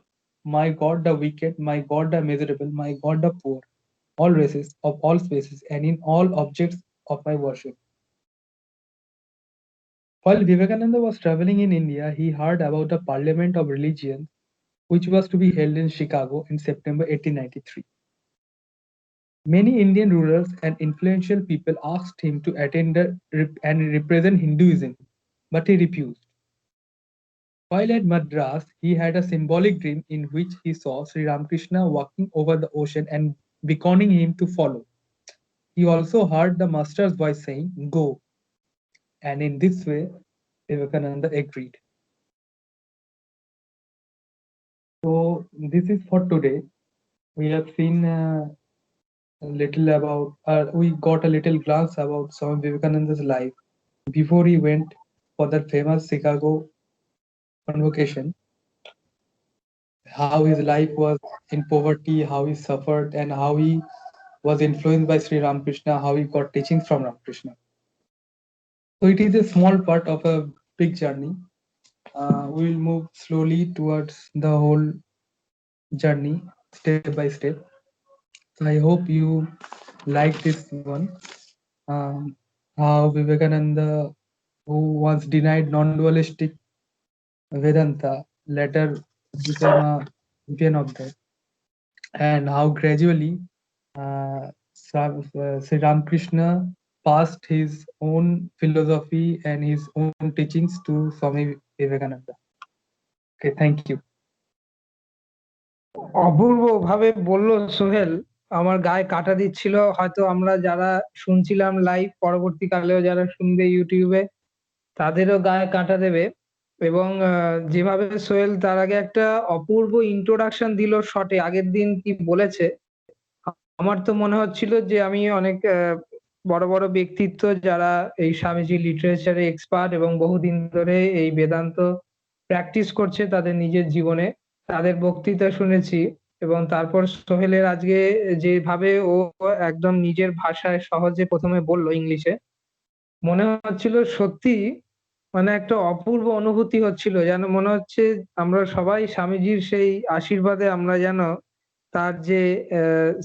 my God the wicked, my God the miserable, my God the poor, all races, of all species, and in all objects of my worship." While Vivekananda was traveling in India, he heard about the Parliament of Religions, which was to be held in Chicago in September 1893. Many Indian rulers and influential people asked him to attend and represent Hinduism, but he refused. While at Madras, he had a symbolic dream in which he saw Sri Ramakrishna walking over the ocean and beckoning him to follow. He also heard the master's voice saying, "Go." And in this way, Vivekananda agreed. So, this is for today. We have seen a little about, we got a little glance about Swami Vivekananda's life before he went for that famous Chicago convocation, how his life was in poverty, how he suffered, and how he was influenced by Sri Ramakrishna, how he got teachings from Ramakrishna. So it is a small part of a big journey. We will move slowly towards the whole journey, step by step. So I hope you like this one. How Vivekananda, who once denied non-dualistic Vedanta, later became a champion of that, and how gradually Sri Ramakrishna passed his own philosophy and his own teachings to Swami Vivekananda. Okay, thank you. অপূর্ব ভাবে বললো সোহেল, আমার গায়ে কাঁটা দিচ্ছিল। হয়তো আমরা যারা শুনছিলাম লাইভ, পরবর্তীকালেও যারা শুনবে ইউটিউবে, তাদেরও গায়ে কাঁটা দেবে। এবং যেভাবে সোহেল তার আগে একটা অপূর্ব ইন্ট্রোডাকশন দিল শর্টে, আগের দিন কি বলেছে, আমার তো মনে হচ্ছিল যে আমি অনেক বড় বড় ব্যক্তিত্ব যারা এই স্বামীজি লিটারেচারে এক্সপার্ট এবং বহুদিন ধরে এই বেদান্ত প্র্যাকটিস করছে তাদের নিজের জীবনে, তাদের বক্তৃতা শুনেছি। এবং তারপর সোহেলের আজকে যেভাবে ও একদম নিজের ভাষায় সহজে প্রথমে বললো ইংলিশে, মনে হচ্ছিল সত্যি মানে একটা অপূর্ব অনুভূতি হচ্ছিল, যেন মনে হচ্ছে আমরা সবাই স্বামীজির সেই আশীর্বাদে আমরা যেন তার যে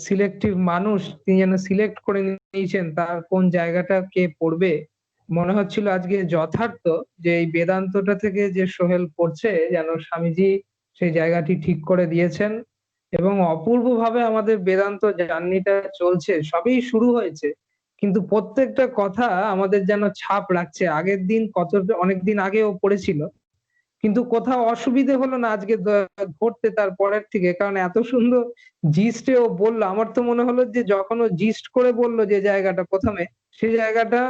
সিলেক্টিভ মানুষ, তিনি যেন সিলেক্ট করে নিয়েছেন তার কোন জায়গাটা কে পড়বে, মনে হচ্ছিল আজকে যথার্থ যে এই বেদান্তটা থেকে যে সোহেল পড়ছে যেন স্বামীজি সেই জায়গাটি ঠিক করে দিয়েছেন। এবং অপূর্বভাবে আমাদের বেদান্ত জার্নিটা চলছে, সবই শুরু হয়েছে কিন্তু প্রত্যেকটা কথা আমাদের যেন ছাপ রাখছে। আগের দিন অনেকদিন আগেও পড়েছিল কিন্তু কোথাও অসুবিধে হলো না আজকে ধরতে তার পরের থেকে, কারণ এত সুন্দর জিস্টে ও বললো। আমার তো মনে হলো যে যখন ও জিস্ট করে বললো যে জায়গাটা প্রথমে, সেই জায়গাটা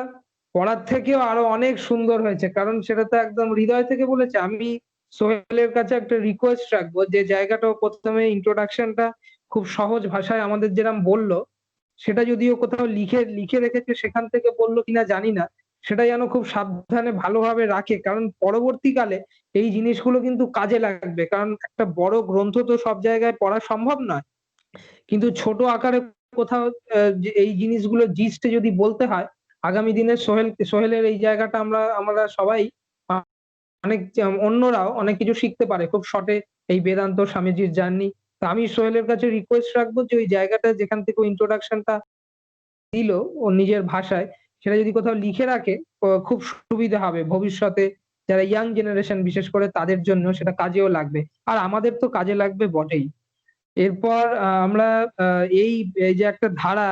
পড়ার থেকেও আরো অনেক সুন্দর হয়েছে, কারণ সেটা তো একদম হৃদয় থেকে বলেছে। আমি সোহেলের কাছে একটা রিকোয়েস্ট রাখবো যে জায়গাটা ও প্রথমে ইন্ট্রোডাকশনটা খুব সহজ ভাষায় আমাদের যেরকম বললো, সেটা যদিও কোথাও লিখে লিখে রেখেছে সেখান থেকে বললো কিনা জানি না, সেটা যেন খুব সাবধানে ভালোভাবে রাখে, কারণ পরবর্তীকালে এই জিনিসগুলো কিন্তু কাজে লাগবে। কারণ একটা বড় গ্রন্থ তো সব জায়গায় পড়া সম্ভব নয়, কিন্তু ছোট আকারে কোথাও যে এই জিনিসগুলো জিস্টে যদি বলতে হয়, আগামী দিনে সোহেলের এই জায়গাটা আমরা সবাই অনেক অন্যরাও অনেক কিছু শিখতে পারে খুব শর্টে এই বেদান্ত স্বামীজির জার্নি। তো আমি সোহেলের কাছে রিকোয়েস্ট রাখবো যে ওই জায়গাটা যেখান থেকে ইন্ট্রোডাকশনটা দিল ওর নিজের ভাষায়, সেটা যদি কোথাও লিখে রাখে খুব সুবিধা হবে ভবিষ্যতে, যারা ইয়াং জেনারেশন বিশেষ করে তাদের জন্য সেটা কাজেও লাগবে, আর আমাদের তো কাজে লাগবে বটেই। এরপর আমরা এই এই যে একটা ধারা,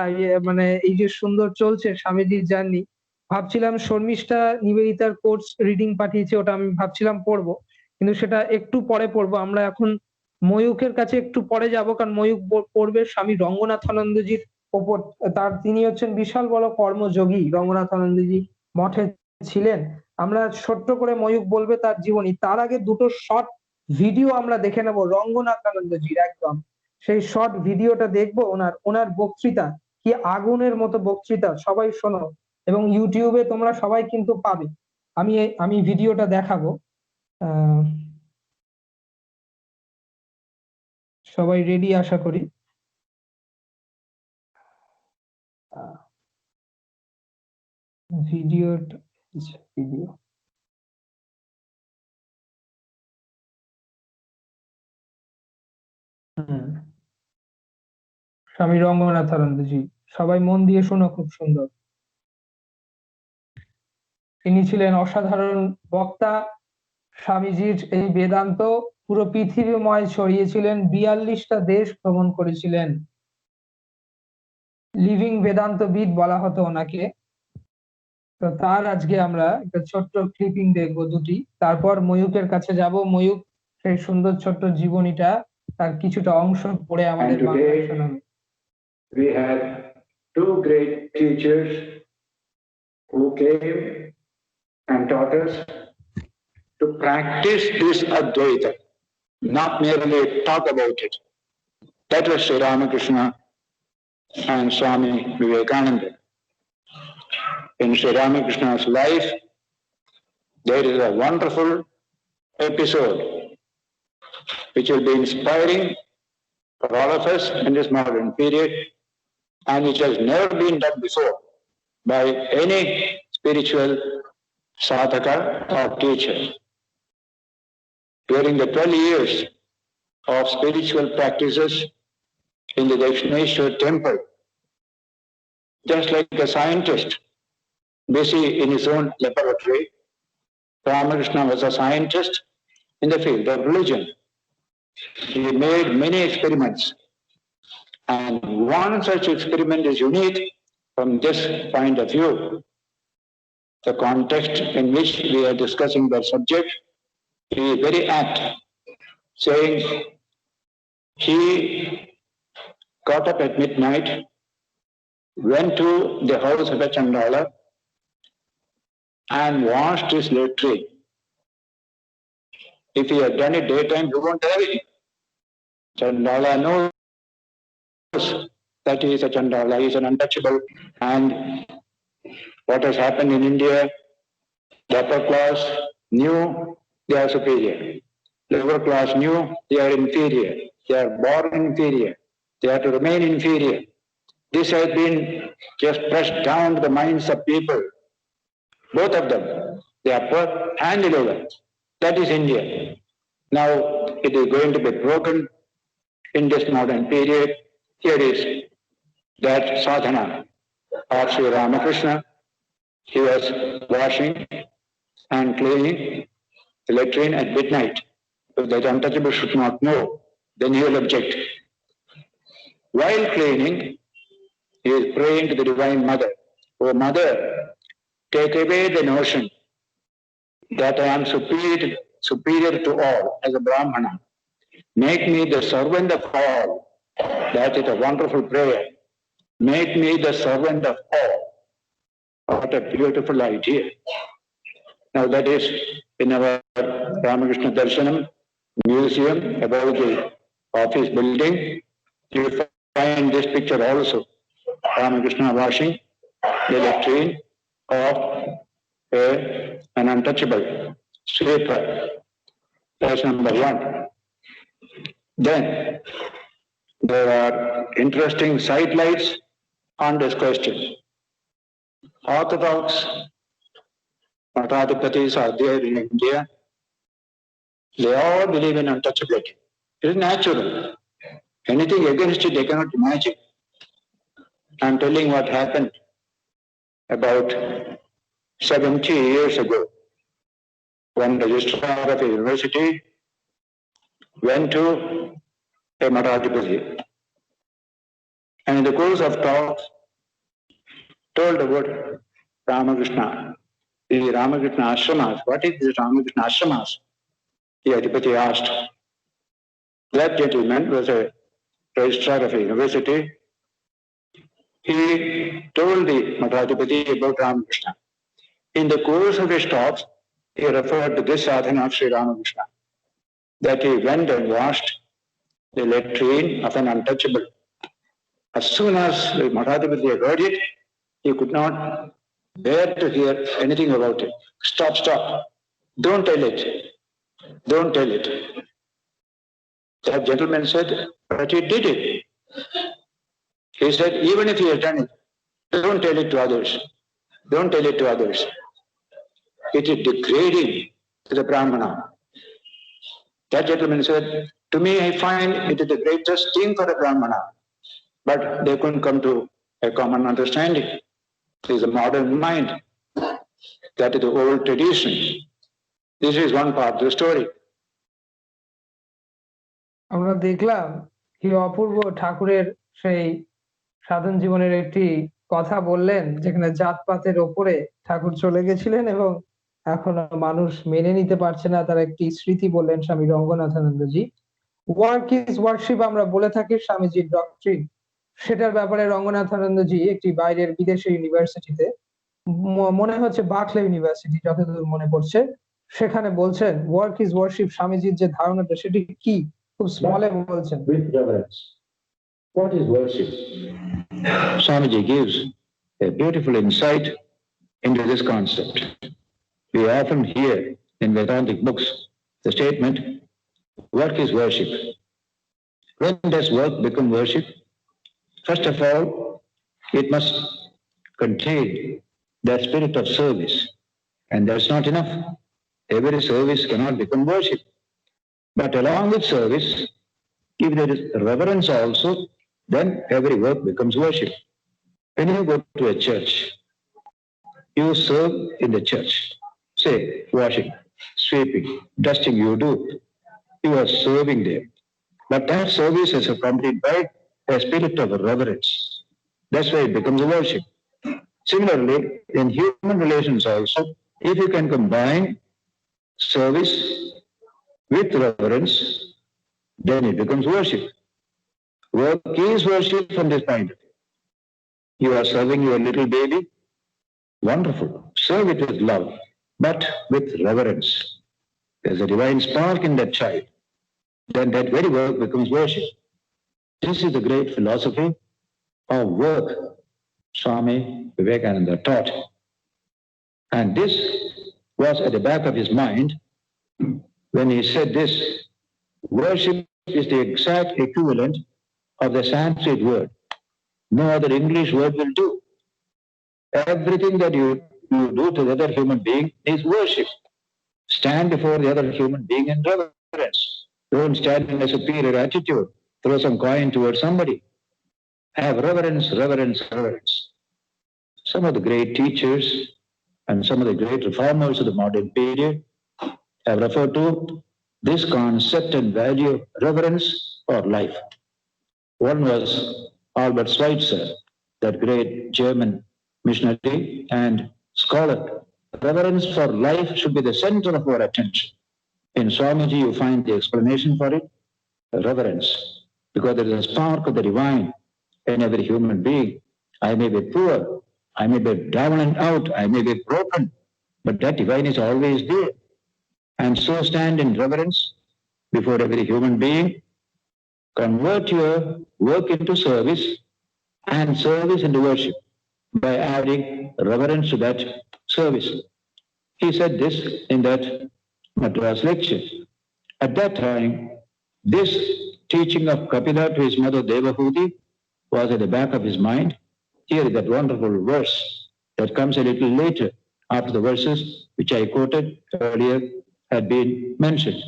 মানে এই যে সুন্দর চলছে স্বামীজির জার্নি, ভাবছিলাম শর্মিষ্ঠা নিবেদিতার কোর্স রিডিং পাঠিয়েছে, ওটা আমি ভাবছিলাম পড়বো, কিন্তু সেটা একটু পরে পড়বো। আমরা এখন ময়ূকের কাছে একটু পরে যাব, কারণ ময়ূক পড়বে স্বামী রঙ্গনাথানন্দজির ওপর। তিনি হচ্ছেন বিশাল বড় কর্মযোগী, রঙ্গনাথানন্দজি মঠে ছিলেন। আমরা ছোট্ট করে ময়ূক বলবে তার জীবনী, তার আগে দুটো শর্ট ভিডিও আমরা দেখে নেব রঙ্গনাথানন্দজির, একদম সেই শর্ট ভিডিওটা দেখবো। ওনার বক্তৃতা কি আগুনের মতো বক্তৃতা, সবাই শোনো, এবং ইউটিউবে তোমরা সবাই কিন্তু পাবে। আমি ভিডিওটা দেখাবো। সবাই রেডি আশা করি। ভিডিও স্বামী রঙ্গনাথানন্দজি, সবাই মন দিয়ে শোনো, খুব সুন্দর। তিনি ছিলেন অসাধারণ বক্তা। স্বামীজির এই বেদান্ত পুরো পৃথিবীময় ছড়িয়েছিলেন, 42টা দেশ ভ্রমণ করেছিলেন। লিভিং বেদান্তবিদ বলা হতো ওনাকে। তো তার আজকে আমরা একটা ছোট্ট ক্লিপিং দেখবো দুটি, তারপর ময়ূকের কাছে যাব। ময়ূক সেই সুন্দর ছোট্ট জীবনীটা তার কিছুটা অংশ পড়ে আমাদের বাংলায় শোনাবে। We had two great teachers who came and taught us to practice this Advaita, not merely talk about it. That was Sri Ramakrishna and Swami Vivekananda. In Sri Ramakrishna's life, there is a wonderful episode which will be inspiring for all of us in this modern period, and which has never been done before by any spiritual sadhaka or teacher. During the 12 years of spiritual practices in the Dakshineshwar temple, just like a scientist busy in his own laboratory, Ramakrishna was a scientist in the field of religion. He made many experiments, and one such experiment is unique from this point of view. The context in which we are discussing the subject is very apt, saying he got up at midnight, went to the house of a Chandala and washed his latrine. If he had done it daytime, he won't have it. Chandala knows that he is a Chandala, he is an untouchable. And what has happened in India, the upper class knew they are superior. The lower class knew they are inferior. They are born inferior. They are to remain inferior. This has been just pressed down to the minds of people, both of them, the upper and the lower. That is India. Now it is going to be broken in this modern period. Here is that sadhana of Sri Ramakrishna. He was washing and cleaning the latrine at midnight. If that untouchable should not know, then he will object. While cleaning, he is praying to the Divine Mother. Oh Mother, take away the notion that I am superior to all as a Brahmana. Make me the servant of all. That is a wonderful prayer. Make me the servant of all. What a beautiful idea. Now that is in our Ramakrishna Darshanam museum above the office building. You find this picture also. Ramakrishna washing the latrine of an untouchable sweeper. That's number one. Then there are interesting sidelights on this question. Orthodox Mathadhipatis are there in India. They all believe in untouchability. It is natural. Anything against it, they cannot imagine. I'm telling what happened about 70 years ago. One registrar of a university went to a Mathadhipati and in the course of talk told about Ramakrishna, the Ramakrishna Ashramas. What is this Ramakrishna Ashramas? The Adhipati asked. That gentleman was a registrar of a university. He told the Mathadhipati about Ramakrishna. In the course of his talks, he referred to this sadhana of Sri Ramakrishna, that he went and washed the latrine of an untouchable. As soon as the Mathadhipati heard it, he could not bear to hear anything about it. Stop, stop. Don't tell it. Don't tell it. That gentleman said, but he did it. He said, even if he has done it, don't tell it to others. Don't tell it to others. It is degrading to the Brahmana. That gentleman said, to me, I find it is the greatest thing for a Brahmana. But they couldn't come to a common understanding. It is a modern mind. That is the old tradition. This is one part of the story. আমরা দেখলাম কি অপূর্ব ঠাকুরের সেই সাধন জীবনের একটি কথা বললেন, যেখানে জাতপাতের ওপরে ঠাকুর চলে গেছিলেন এবং এখনো মানুষ মেনে নিতে পারছে না, তার একটি স্মৃতি বললেন স্বামী রঙ্গনাথানন্দজি। ওয়ার্ক ইজ ওয়ার্শিপ আমরা বলে থাকি স্বামীজির ডক্ট্রিন, সেটার ব্যাপারে রঙ্গনাথানন্দজি একটি বাইরের বিদেশি ইউনিভার্সিটিতে, মনে হচ্ছে বাকলে ইউনিভার্সিটি যতদূর মনে পড়ছে, সেখানে বলছেন ওয়ার্ক ইজ ওয়ার্শিপ স্বামীজির যে ধারণাটা সেটি কি, খুব স্মলে বলছেন। With reverence. What is worship? Swamiji gives a beautiful insight into this concept. We often hear in Vedantic books the statement, work is worship. When does work become worship? First of all, it must contain the spirit of service, and that's not enough. Every service cannot become worship. But along with service, if there is reverence also, then every work becomes worship. When you go to a church, you serve in the church. Say, washing, sweeping, dusting you do. You are serving there. But that service is accompanied by a spirit of reverence. That's why it becomes a worship. Similarly, in human relations also, if you can combine service with reverence, then it becomes worship. Work is worship from this point of view. You are serving your little baby. Wonderful. Serve it with love, but with reverence. There's a divine spark in that child. Then that very work becomes worship. This is the great philosophy of work Swami Vivekananda taught. And this was at the back of his mind when he said this, worship is the exact equivalent of the Sanskrit word. No other English word will do. Everything that you do to the other human being is worship. Stand before the other human being in reverence. Don't stand in a superior attitude. throw some coin towards somebody. Have reverence, reverence, reverence. Some of the great teachers and some of the great reformers of the modern period have referred to this concept and value of reverence for life. One was Albert Schweitzer, that great German missionary and scholar. Reverence for life should be the center of our attention. In Swamiji, you find the explanation for it, reverence, because there is a spark of the divine in every human being. I may be poor, I may be down and out, I may be broken, but that divine is always there. And so stand in reverence before every human being. Convert your work into service and service into worship by adding reverence to that service. He said this in that Madras lecture. At that time, this teaching of Kapila to his mother Devahuti was at the back of his mind. Here is that wonderful verse that comes a little later after the verses which I quoted earlier had been mentioned.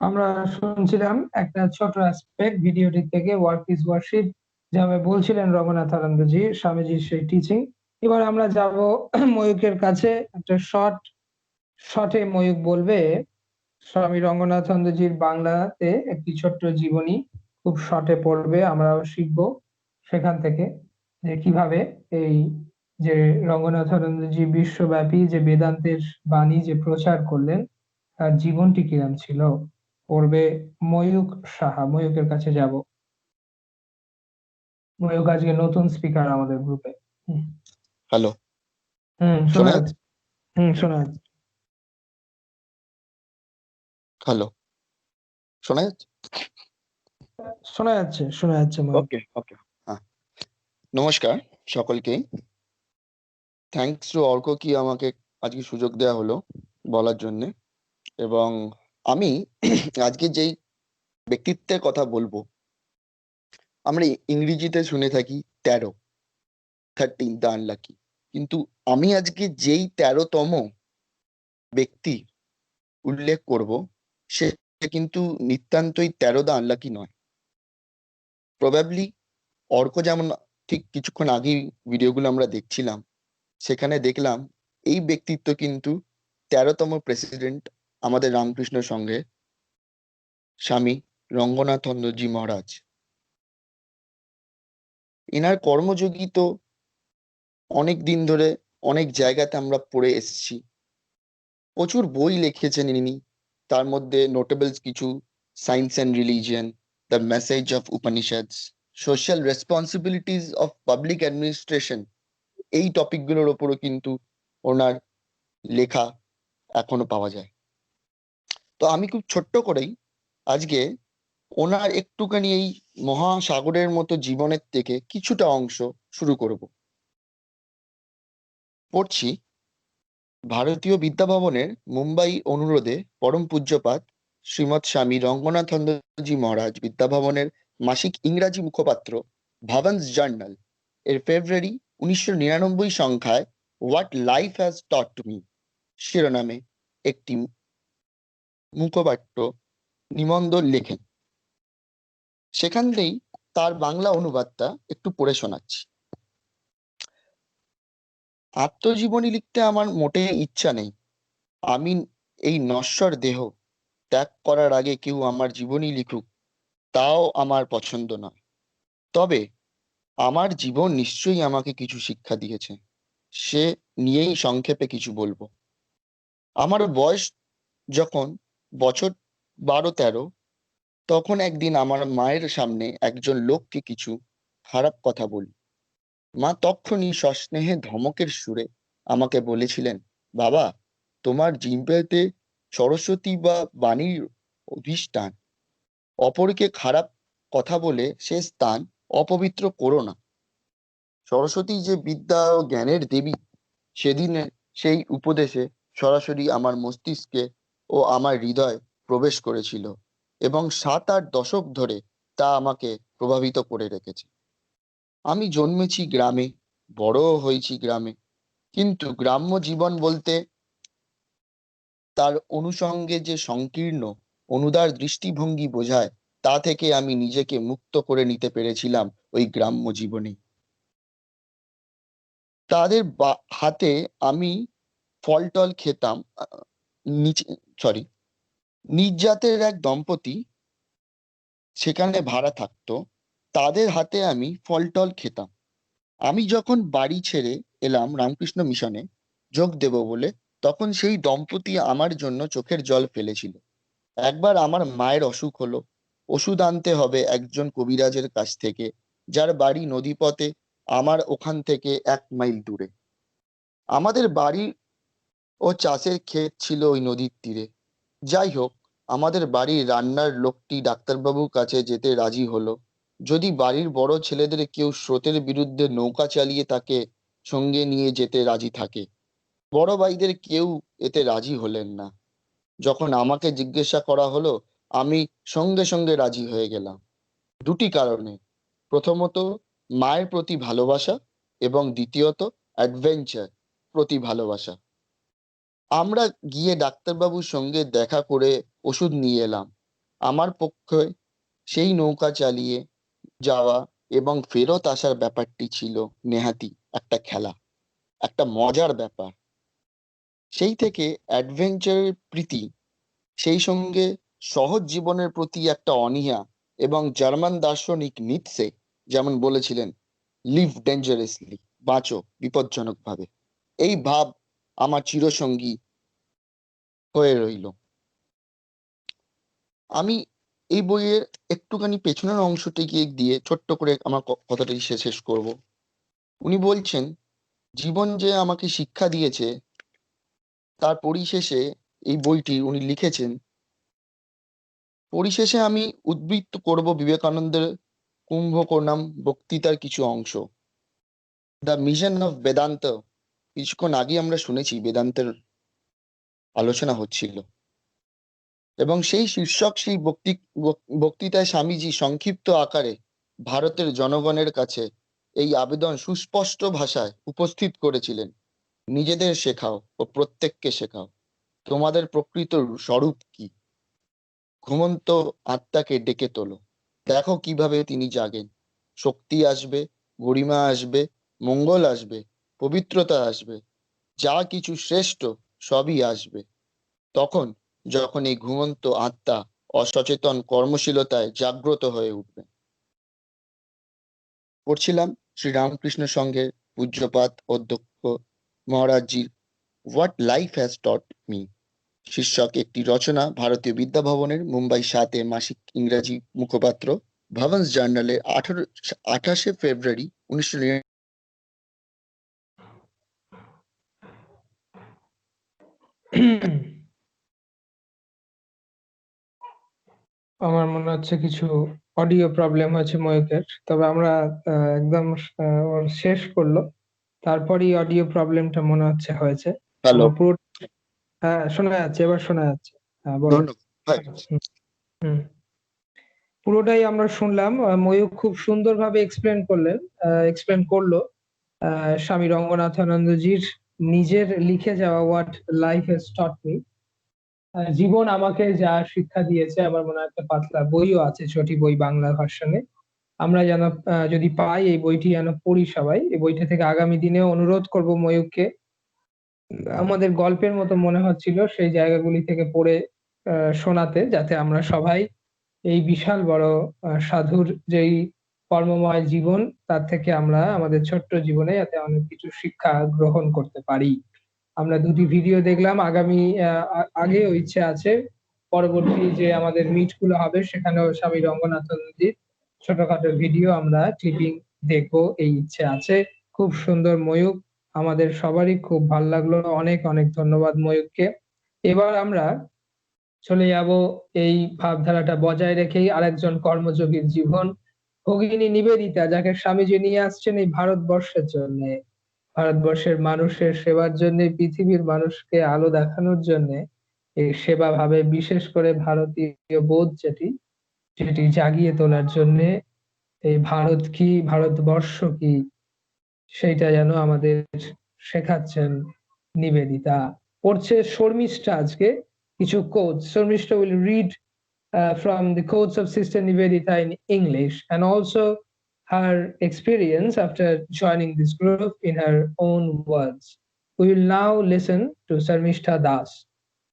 আমরা শুনছিলাম একটা ছোট aspect ভিডিওটি থেকে work is worship, যেভাবে বলছিলেন রঙ্গনাথানন্দজি স্বামীজির সেই টিচিং। এবার আমরা যাব ময়ূকের কাছে। একটা শর্টে ময়ূক বলবে স্বামী রঙ্গনাথানন্দজির বাংলাতে একটি ছোট্ট জীবনী, খুব শর্টে পড়বে, আমরাও শিখবো সেখান থেকে যে কিভাবে এই যে রঙ্গনাথানন্দজি বিশ্বব্যাপী যে বেদান্তের বাণী যে প্রচার করলেন তার জীবনটি কিরম ছিল। পড়বে ময়ূক সাহা। ময়ূকের কাছে যাব। ময়ূক আজকে নতুন স্পিকার আমাদের গ্রুপে। হ্যালো, শোনা যাচ্ছে। শোনা যাচ্ছে। হ্যালো, শোনা যাচ্ছে? শোনা যাচ্ছে ময়ূক। ওকে, হ্যাঁ, নমস্কার সকলকে। থ্যাঙ্কস টু অর্ক কি আমাকে আজকে সুযোগ দেওয়া হলো বলার জন্য। এবং আমি আজকে যেই ব্যক্তিত্বের কথা বলবো, আমরা ইংরেজিতে শুনে থাকি 13 দ্য আনলাকি, কিন্তু আমি আজকে যেই 13তম ব্যক্তি উল্লেখ করব সে কিন্তু নিতান্তই 13 দ্য আনলাকি নয়। প্রবাবলি অর্ক যেমন ঠিক কিছুক্ষণ আগেই ভিডিওগুলো আমরা দেখছিলাম, সেখানে দেখলাম এই ব্যক্তিত্ব কিন্তু 13তম প্রেসিডেন্ট আমাদের রামকৃষ্ণ সংঘে স্বামী রঙ্গনাথানন্দজি মহারাজ। এনার কর্মযোগী তো অনেক দিন ধরে অনেক জায়গাতে আমরা পড়ে এসেছি, প্রচুর বই লিখেছেন ইনি। তার মধ্যে নোটেবলস কিছু science and religion, the message of Upanishads, social responsibilities of public administration, এই টপিকগুলোর ওপরও কিন্তু ওনার লেখা এখনো পাওয়া যায়। তো আমি খুব ছোট্ট করেই আজকে ওনার একটুখানি এই মহাসাগরের মতো জীবনের থেকে কিছুটা অংশ শুরু করব। পড়ছি। ভারতীয় বিদ্যাভবনের মুম্বাই অনুরোধে পরম পূজ্যপাদ শ্রীমৎ স্বামী রঙ্গনাথানন্দজি মহারাজ বিদ্যাভবনের মাসিক ইংরাজি মুখপাত্র ভাবান্স জার্নাল এর ফেব্রুয়ারি 1999 সংখ্যায় what life has taught to me শিরোনামে একটি মুখপাত্র নিবন্ধ লেখেন। সেখান থেকেই তার বাংলা অনুবাদটা একটু পড়ে শোনাচ্ছি। আত্মজীবনী লিখতে আমার মোটেই ইচ্ছা নেই। আমি এই নশ্বর দেহ ত্যাগ করার আগে কেউ আমার জীবনী লিখুক, তাও আমার পছন্দ নয়। তবে আমার জীবন নিশ্চয়ই আমাকে কিছু শিক্ষা দিয়েছে, সে নিয়েই সংক্ষেপে কিছু বলবো। আমার বয়স যখন বছর 12-13, তখন একদিন আমার মায়ের সামনে একজন লোককে কিছু খারাপ কথা বলি। মা তখনই সস্নেহে ধমকের সুরে আমাকে বলেছিলেন, বাবা, তোমার জিহ্বাতে সরস্বতী বা বাণীর অধিষ্ঠান, অপরকে খারাপ কথা বলে সে স্থান অপবিত্র করো না। সরস্বতী যে বিদ্যা ও জ্ঞানের দেবী, সেদিনে সেই উপদেশে সরাসরি আমার মস্তিষ্কে ও আমার হৃদয়ে প্রবেশ করেছিল এবং 7-8 দশক ধরে তা আমাকে প্রভাবিত করে রেখেছে। আমি জন্মেছি গ্রামে, বড়ও হয়েছি গ্রামে, কিন্তু গ্রাম্য জীবন বলতে তার অনুষঙ্গে যে সংকীর্ণ অনুদার দৃষ্টিভঙ্গি বোঝায় তা থেকে আমি নিজেকে মুক্ত করে নিতে পেরেছিলাম ওই গ্রাম্য জীবনে। তাদের হাতে আমি ফল টল খেতাম। নিচে সরি নিজ জাতের এক দম্পতি সেখানে ভাড়া থাকতো, তাদের হাতে আমি ফল টল খেতাম। আমি যখন বাড়ি ছেড়ে এলাম রামকৃষ্ণ মিশনে যোগ দেব বলে, তখন সেই দম্পতি আমার জন্য চোখের জল ফেলেছিল। একবার আমার মায়ের অসুখ হলো, ওষুধ আনতে হবে একজন কবিরাজের কাছ থেকে, যার বাড়ি নদীপথে, আমার ওখান থেকে 1 মাইল দূরে। আমাদের বাড়ি ও চাষের ক্ষেত ছিল ওই নদীর তীরে। যাই হোক, আমাদের বাড়ির রান্নার লোকটি ডাক্তারবাবুর কাছে যেতে রাজি হলো, যদি বাড়ির বড় ছেলেদের কেউ স্রোতের বিরুদ্ধে নৌকা চালিয়ে তাকে সঙ্গে নিয়ে যেতে রাজি থাকে। বড় ভাইদের কেউ এতে রাজি হলেন না। যখন আমাকে জিজ্ঞাসা করা হলো, আমি সঙ্গে সঙ্গে রাজি হয়ে গেলাম, দুটি কারণে। প্রথমত, মায়ের প্রতি ভালোবাসা, এবং দ্বিতীয়ত অ্যাডভেঞ্চার প্রতি ভালোবাসা। আমরা গিয়ে ডাক্তারবাবুর সঙ্গে দেখা করে ওষুধ নিয়ে এলাম। আমার পক্ষে সেই নৌকা চালিয়ে যাওয়া এবং ফেরত আসার ব্যাপারটি ছিল নেহাতি একটা খেলা, একটা মজার ব্যাপার। সেই থেকে অ্যাডভেঞ্চারের প্রীতি, সেই সঙ্গে সহজ জীবনের প্রতি একটা অনীহা, এবং জার্মান দার্শনিক নিৎসে যেমন বলেছিলেন, লিভ ডেঞ্জারাসলি, বাঁচো বিপজ্জনক ভাবে, এই ভাব আমার চিরসঙ্গী হয়ে রইল। আমি এই বইয়ের একটুখানি পেছনের অংশটিকে দিয়ে ছোট্ট করে আমার কথাটি শেষ করব। উনি বলছেন, জীবন যে আমাকে শিক্ষা দিয়েছে, তার পরিশেষে এই বইটি উনি লিখেছেন, পরিশেষে আমি উদ্ধৃত করব বিবেকানন্দের কুম্ভকোণাম বক্তৃতার কিছু অংশ। The mission of Vedanta. কিছুক্ষণ আগে আমরা শুনেছি বেদান্তের আলোচনা হচ্ছিল, এবং সেই শীর্ষক সেই বক্তৃতায় স্বামীজি সংক্ষিপ্ত আকারে ভারতের জনগণের কাছে এই আবেদন সুস্পষ্ট ভাষায় উপস্থিত করেছিলেন, নিজেদের শেখাও ও প্রত্যেককে শেখাও তোমাদের প্রকৃত স্বরূপ কি। ঘুমন্ত আত্মাকে ডেকে তোলো, দেখো কিভাবে তিনি জাগেন। শক্তি আসবে, গরিমা আসবে, মঙ্গল আসবে, পবিত্রতা আসবে, যা কিছু শ্রেষ্ঠ সবই আসবে তখন, যখন এই ঘুমন্ত আত্মা অসচেতন কর্মশীলতায় জাগ্রত হয়ে উঠবে। পড়ছিলাম শ্রীরামকৃষ্ণ সংঘের পূজ্যপাদ অধ্যক্ষ মহারাজজির what life has taught me শীর্ষক একটি রচনা, ভারতীয় বিদ্যাভবনের মুম্বাই 7 মাসিক ইংরাজি মুখপাত্র ভবন্স জার্নালে 28শে ফেব্রুয়ারি 1999। আমার মনে হচ্ছে কিছু অডিও প্রবলেম হয়েছে ময়ূকের, তবে আমরা একদম ওর শেষ করলো, তারপরই অডিও প্রবলেমটা মনে হচ্ছে হয়েছে। হ্যালো, আমরা পুরো, হ্যাঁ শোনা যাচ্ছে, এবার শোনা যাচ্ছে। হ্যাঁ বলো। ধন্যবাদ। হুম, পুরোটাই আমরা শুনলাম। ময়ূক খুব সুন্দরভাবে এক্সপ্লেন করলো স্বামী রঙ্গনাথানন্দজির নিজের লিখে যাওয়া what life has taught me. জীবন আমাকে যা শিক্ষা দিয়েছে। আমার মনে হয় একটা পাতলা বইও আছে, ছোটি বই, বাংলা ভার্সনে। আমরা যেন যদি পাই এই বইটি যেন পড়ি সবাই। এই বইটা থেকে আগামী দিনে অনুরোধ করব ময়ূককে, আমাদের গল্পের মতো মনে হচ্ছিল সেই জায়গাগুলি থেকে পড়ে শোনাতে, যাতে আমরা সবাই এই বিশাল বড় সাধুর যেই কর্মময় জীবন, তার থেকে আমরা আমাদের ছোট্ট জীবনে যাতে অনেক কিছু শিক্ষা গ্রহণ করতে পারি। আমরা দুটি ভিডিও দেখলাম, আগামী আগেও ইচ্ছে আছে পরবর্তী যে আমাদের মিট গুলো হবে সেখানেও স্বামী রঙ্গনাথনজির ছোটখাটো ভিডিও আমরা ক্লিপিং দেখবো, এই ইচ্ছে আছে। খুব সুন্দর ময়ূক, আমাদের সবারই খুব ভালো লাগলো। অনেক অনেক ধন্যবাদ ময়ূককে। এবার আমরা চলে যাব এই ভাবধারাটা বজায় রেখেই আরেকজন কর্মযোগীর জীবন, ভগিনী নিবেদিতা, যাকে স্বামীজি নিয়ে আসছেন এই ভারতবর্ষের জন্য, ভারতবর্ষের মানুষের সেবার জন্য, পৃথিবীর মানুষকে আলো দেখানোর জন্য, এই সেবা ভাবে বিশেষ করে ভারতীয় বোধ যেটি সেটি জাগিয়ে তোলার জন্য, এই ভারত কি, ভারতবর্ষ কি, সেইটা যেন আমাদের শেখাচ্ছেন নিবেদিতা। পড়ছে শর্মিষ্ঠা আজকে কিছু quote. Sharmishtha will read from the quotes of Sister Nivedita in English, and also her experience after joining this group in her own words. We will now listen to Sarmishta Das.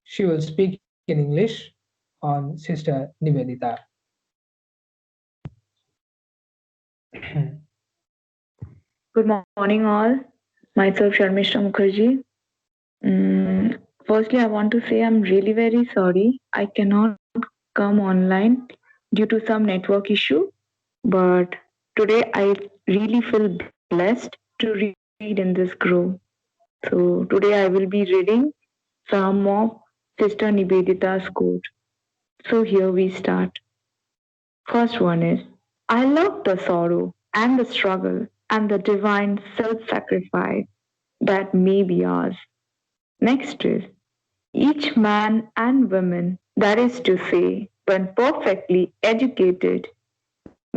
She will speak in English on Sister Nivedita. Good morning, all. Myself, Sharmishta Mukherjee. Firstly, I want to say I'm really very sorry. I cannot come online due to some network issue, but today I really feel blessed to read in this group. So today I will be reading some of Sister Nivedita's quote. So here we start. First one is, I love the sorrow and the struggle and the divine self-sacrifice that may be ours. Next is, each man and woman, that is to say, when perfectly educated,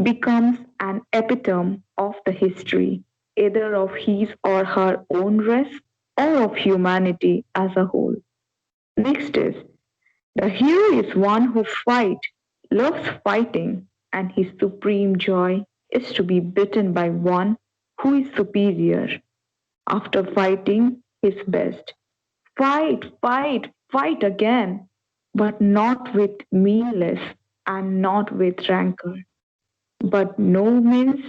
becomes an epitome of the history, either of his or her own race or of humanity as a whole. Next is, the hero is one who loves fighting, and his supreme joy is to be beaten by one who is superior. After fighting his best, fight, fight, fight again, but not with meanness and not with rancor. But no means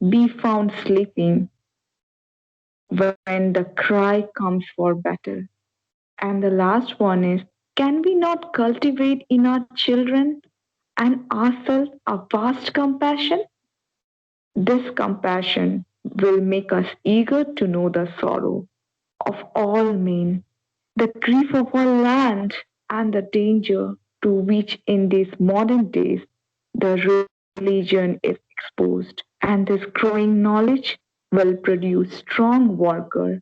be found sleeping when the cry comes for battle. And the last one is, can we not cultivate in our children and ourselves a vast compassion? This compassion will make us eager to know the sorrow of all men, the grief of our land, and the danger to which in these modern days the religion is exposed. And this growing knowledge will produce strong workers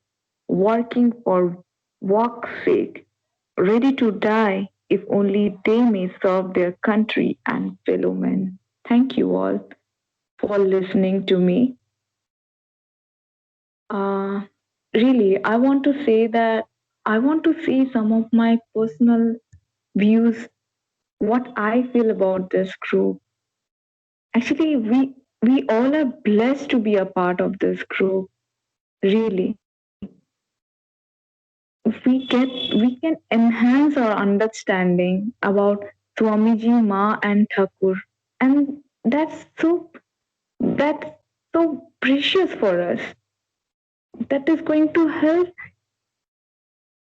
working for work's sake, ready to die if only they may serve their country and fellow men. Thank you all for listening to me. Really, I want to say that I want to see some of my personal views, what I feel about this group. Actually, we all are blessed to be a part of this group. Really, we can enhance our understanding about Swamiji, Ma, and Thakur, and that's so precious for us. That is going to help,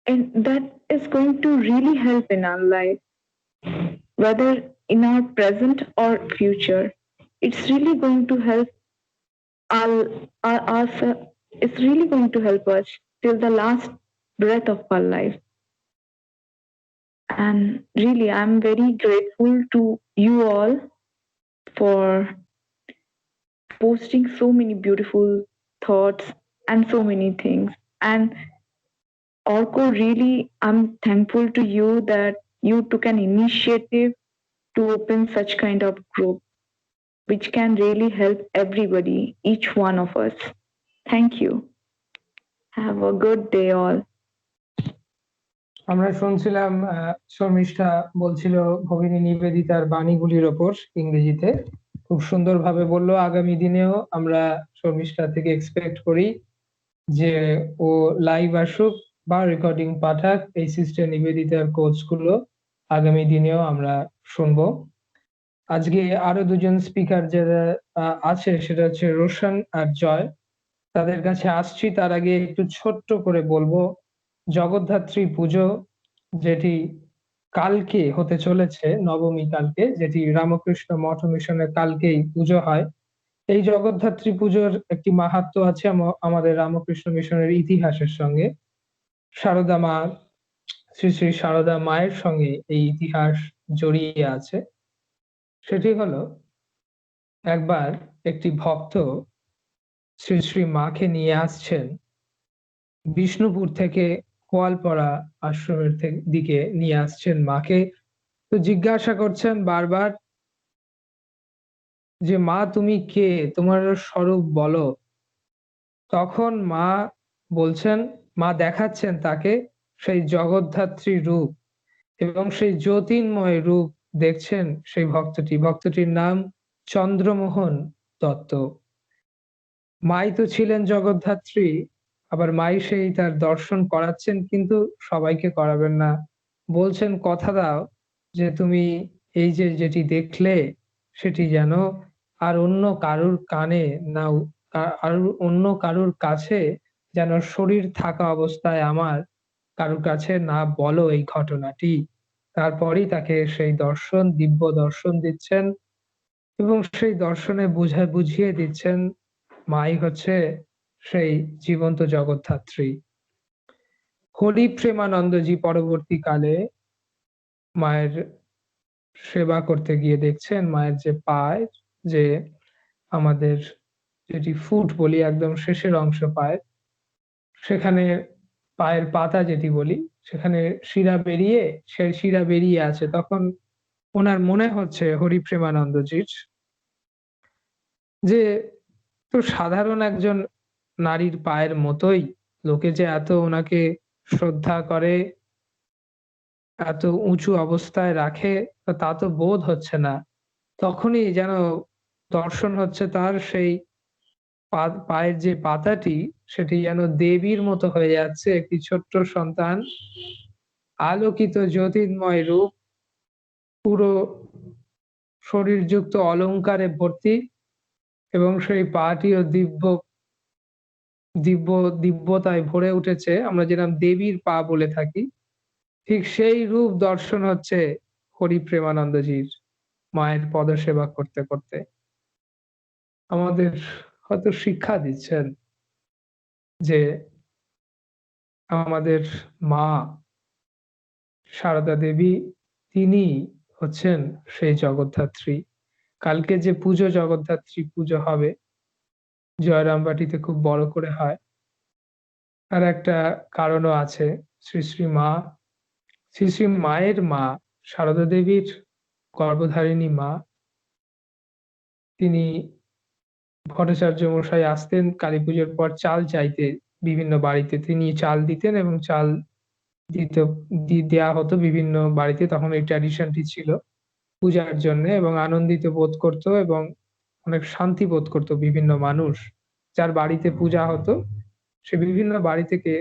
and that is going to really help in our life, whether in our present or future. It's really going to help us. It's really going to help us till the last breath of our life. And really, I'm very grateful to you all for posting so many beautiful thoughts and so many things. And Orko, really, I'm thankful to you that you took an initiative to open such kind of group, which can really help everybody, each one of us. Thank you. Have a good day all. আমরা শুনছিলাম শর্মিষ্ঠা বলছিল ভগিনী নিবেদিতার বাণীগুলির ওপর ইংরেজিতে খুব সুন্দরভাবে বললো। আগামী দিনেও আমরা শর্মিষ্ঠা থেকে এক্সপেক্ট করি যে ও লাইভ আসুক বা রেকর্ডিং পাঠাক, এই সিস্টার নিবেদিতার কোর্স গুলো আগামী দিনেও আমরা শুনবো। আজকে আরো দুজন স্পিকার যারা আছে সেটা হচ্ছে রোশন আর জয়, তাদের কাছে আসছি। তার আগে একটু ছোট্ট করে বলবো, জগদ্ধাত্রী পুজো যেটি কালকে হতে চলেছে, নবমী কালকে, যেটি রামকৃষ্ণ মঠ মিশনের কালকেই পুজো হয়। এই জগদ্ধাত্রী পুজোর একটি মাহাত্ম্য আছে আমাদের রামকৃষ্ণ মিশনের ইতিহাসের সঙ্গে। সারদা মা, শ্রী শ্রী সারদা মায়ের সঙ্গে এই ইতিহাস জড়িয়ে আছে। সেটি হলো, একবার একটি ভক্ত শ্রী শ্রী মাকে নিয়ে আসছেন বিষ্ণুপুর থেকে, কোয়ালপাড়া আশ্রমের দিকে নিয়ে আসছেন মাকে। তো জিজ্ঞাসা করছেন বারবার যে মা তুমি কে, তোমার স্বরূপ বলো। তখন মা বলছেন, মা দেখাচ্ছেন তাকে সেই জগদ্ধাত্রী রূপ এবং সেই জ্যোতির্ময় রূপ দেখছেন সেই ভক্তটির নাম চন্দ্রমোহন দত্ত। মাই তো ছিলেন জগদ্ধাত্রী, আবার মাই সেই তার দর্শন করাচ্ছেন, কিন্তু সবাইকে করাবেন না। বলছেন কথা দাও যে তুমি এই যে যেটি দেখলে সেটি যেন আর অন্য কারুর কানে না, আর অন্য কারুর কাছে যেন শরীর থাকা অবস্থায় আমার কারুর কাছে না বলো এই ঘটনাটি। তারপরই তাকে সেই দিব্য দর্শন দিচ্ছেন এবং সেই দর্শনে বুঝিয়ে দিচ্ছেন মাই হচ্ছে সেই জীবন্ত জগদ্ধাত্রী। হরি প্রেমানন্দজি পরবর্তীকালে মায়ের সেবা করতে গিয়ে দেখছেন মায়ের যে পায়, যে আমাদের যেটি ফুট বলি একদম শেষের অংশ পায়, সেখানে পায়ের পাতা যেটি বলি, সেখানে শিরা বেরিয়ে আছে। তখন ওনার মনে হচ্ছে হরি প্রেমানন্দজির যে তো সাধারণ একজন নারীর পায়ের মতোই, লোকে যে এত ওনাকে শ্রদ্ধা করে, এত উঁচু অবস্থায় রাখে, তা তো বোধ হচ্ছে না। তখনই যেন দর্শন হচ্ছে তার সেই পায়ের যে পাতাটি, সেটি যেন দেবীর মতো হয়ে যাচ্ছে, একটি ছোট্ট সন্তান, আলোকিত জ্যোতির্ময় রূপ, পুরো শরীরযুক্ত অলংকারে ভর্তি, এবং সেই পাটিও দিব্যতায় ভরে উঠেছে। আমরা যেরকম দেবীর পা বলে থাকি, ঠিক সেই রূপ দর্শন হচ্ছে হরি প্রেমানন্দজির মায়ের পদসেবা করতে করতে। আমাদের হয়তো শিক্ষা দিচ্ছেন যে আমাদের মা সারদা দেবী, তিনি হচ্ছেন সেই জগদ্ধাত্রী। কালকে যে পুজো, জগদ্ধাত্রী পুজো হবে, জয়রামবাটিতে খুব বড় করে হয়। আর একটা কারণও আছে। শ্রী শ্রী মায়ের মা সারদা দেবীর গর্ভধারিণী মা, তিনি ভট্টাচার্য মশাই আসতেন কালী পুজোর পর চাল চাইতে বিভিন্ন বাড়িতে, তিনি চাল দিতেন এবং চাল দেয়া হতো বিভিন্ন বাড়িতে। তখন এই ট্র্যাডিশনটি ছিল পূজার জন্য, এবং আনন্দিত বোধ করতো এবং অনেক শান্তি বোধ করতো বিভিন্ন মানুষ। যার বাড়িতে পূজা হতো সে বিভিন্ন বাড়ি থেকে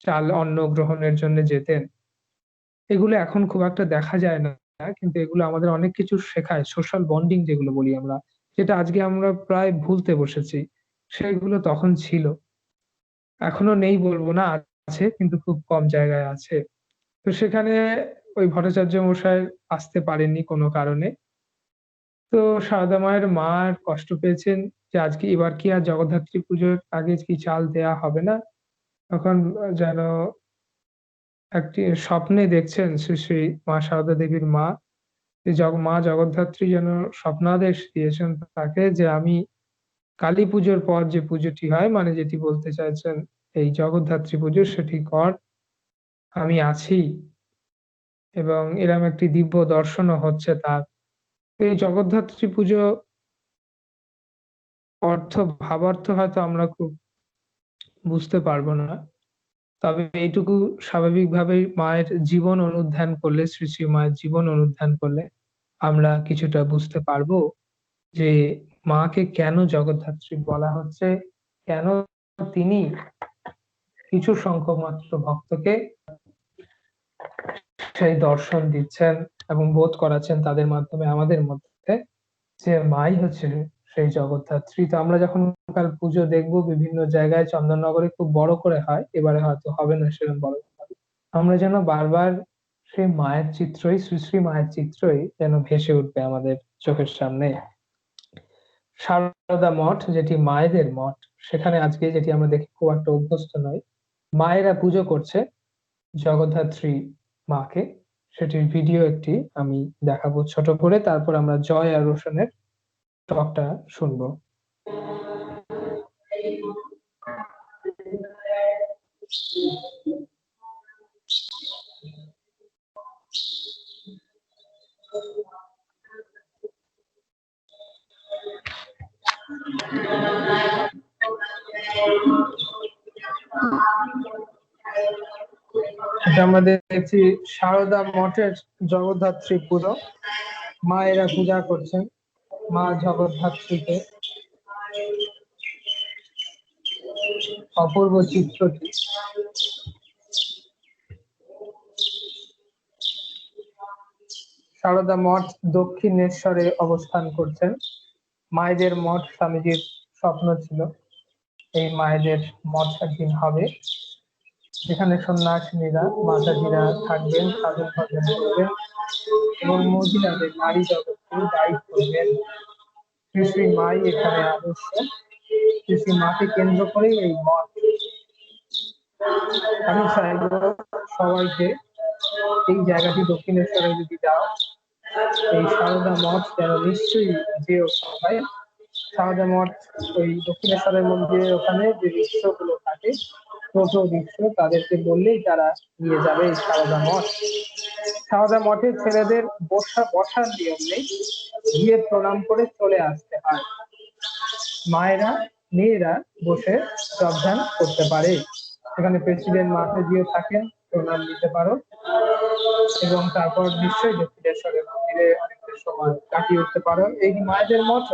চাল অন্ন গ্রহণের জন্য যেতেন। এগুলো এখন খুব একটা দেখা যায় না, কিন্তু এগুলো আমাদের অনেক কিছু শেখায়। সোশ্যাল বন্ডিং যেগুলো বলি আমরা, যেটা আজকে আমরা প্রায় ভুলতে বসেছি, সেগুলো তখন ছিল। এখনো নেই বলবো না, আছে, কিন্তু খুব কম জায়গায় আছে। তো সেখানে ওই ভট্টাচার্য মশাই আসতে পারেননি কোনো কারণে। তো সারদা মায়ের মা কষ্ট পেয়েছেন যে আজকে এবার কি আর জগদ্ধাত্রী পুজোর আগে কি চাল দেয়া হবে না। তখন যেন একটি স্বপ্নে দেখছেন শ্রী শ্রী মা সারদা দেবীর মা, মা জগদ্ধাত্রী যেন স্বপ্নাদেশ দিয়েছেন তাকে যে আমি কালী পুজোর পর যে পুজোটি হয়, মানে যেটি বলতে চাইছেন এই জগদ্ধাত্রী পুজো, সেটি কর, আমি আছি। এবং এরকম একটি দিব্য দর্শনও হচ্ছে তার। এই জগদ্ধাত্রী পুজো ভাবার্থ হয়তো আমরা খুব বুঝতে পারবো না, তবে এইটুকু স্বাভাবিকভাবেই মায়ের জীবন অনুধ্যান করলে, শ্রী শ্রী মায়ের জীবন অনুধ্যান করলে আমরা কিছুটা বুঝতে পারবো যে মাকে কেন জগদ্ধাত্রী বলা হচ্ছে, কেন তিনি কিছু সংখ্যক মাত্র ভক্তকে সেই দর্শন দিচ্ছেন এবং বোধ করাচ্ছেন তাদের মাধ্যমে আমাদের মধ্যে যে মাই হচ্ছে সেই জগদ্ধাত্রী। তো আমরা যখন কাল পুজো দেখবো বিভিন্ন জায়গায়, চন্দননগরে খুব বড় করে হয়, এবারে হয়তো হবে না সেরকম বড়, আমরা যেন বারবার সেই মায়ের চিত্রই, শ্রী শ্রী মায়ের চিত্রই যেন ভেসে উঠবে আমাদের চোখের সামনে। সারদা মঠ, যেটি মায়েদের মঠ, সেখানে আজকে যেটি আমরা দেখি খুব একটা অভ্যস্ত নয়, মায়েরা পুজো করছে জগদ্ধাত্রী মাকে, সেটির ভিডিও একটি আমি দেখাবো ছোট করে, তারপর আমরা জয় আর রোশনের টকটা শুনবো। এটা আমরা দেখছি সারদা মঠের জগদ্ধাত্রী পুজো। মায়েরা পূজা করছেন মা জগদ্ধাত্রীকে। অপূর্ব চিত্রটি। সারদা মঠ দক্ষিণেশ্বরে অবস্থান করছেন। মায়েদের মঠ স্বামীজির স্বপ্ন ছিল এই মায়েদের মঠ একদিন হবে, যেখানে সন্ন্যাসিনীরা মাতাজিরা থাকবেন, সাধন ভজন করবেন এবং মহিলাদের নারী জগৎকে গাইড করবেন। শ্রী শ্রী মাই এখানে আদর্শ, শ্রী শ্রী মাকে কেন্দ্র করে এই মঠ। আমি চাইব সবাইকে এই জায়গাটি দক্ষিণেশ্বরে যদি যাও, এই সারদা মঠ যেন নিশ্চয়ই যেও সবাই। সারদা মঠ ওই দক্ষিণেশ্বরের মন্দিরের ওখানে যে দৃশ্যগুলো থাকে, ছোট দৃশ্য, তাদেরকে বললেই তারা নিয়ে যাবে এই সারদা মঠ। সারদা মঠে ছেলেদের বসার নিয়ম নেই, গিয়ে প্রণাম করে চলে আসতে হয়। মায়েরা মেয়েরা বসে জপ ধ্যান করতে পারে। এখানে প্রেসিডেন্ট মাতাজিও থাকেন, প্রণাম দিতে পারো এবং তারপর নিশ্চয়ই দক্ষিণেশ্বরের মন্দিরে অনেকটা সময় কাটিয়ে উঠতে পারো। এই মায়েদের মঠ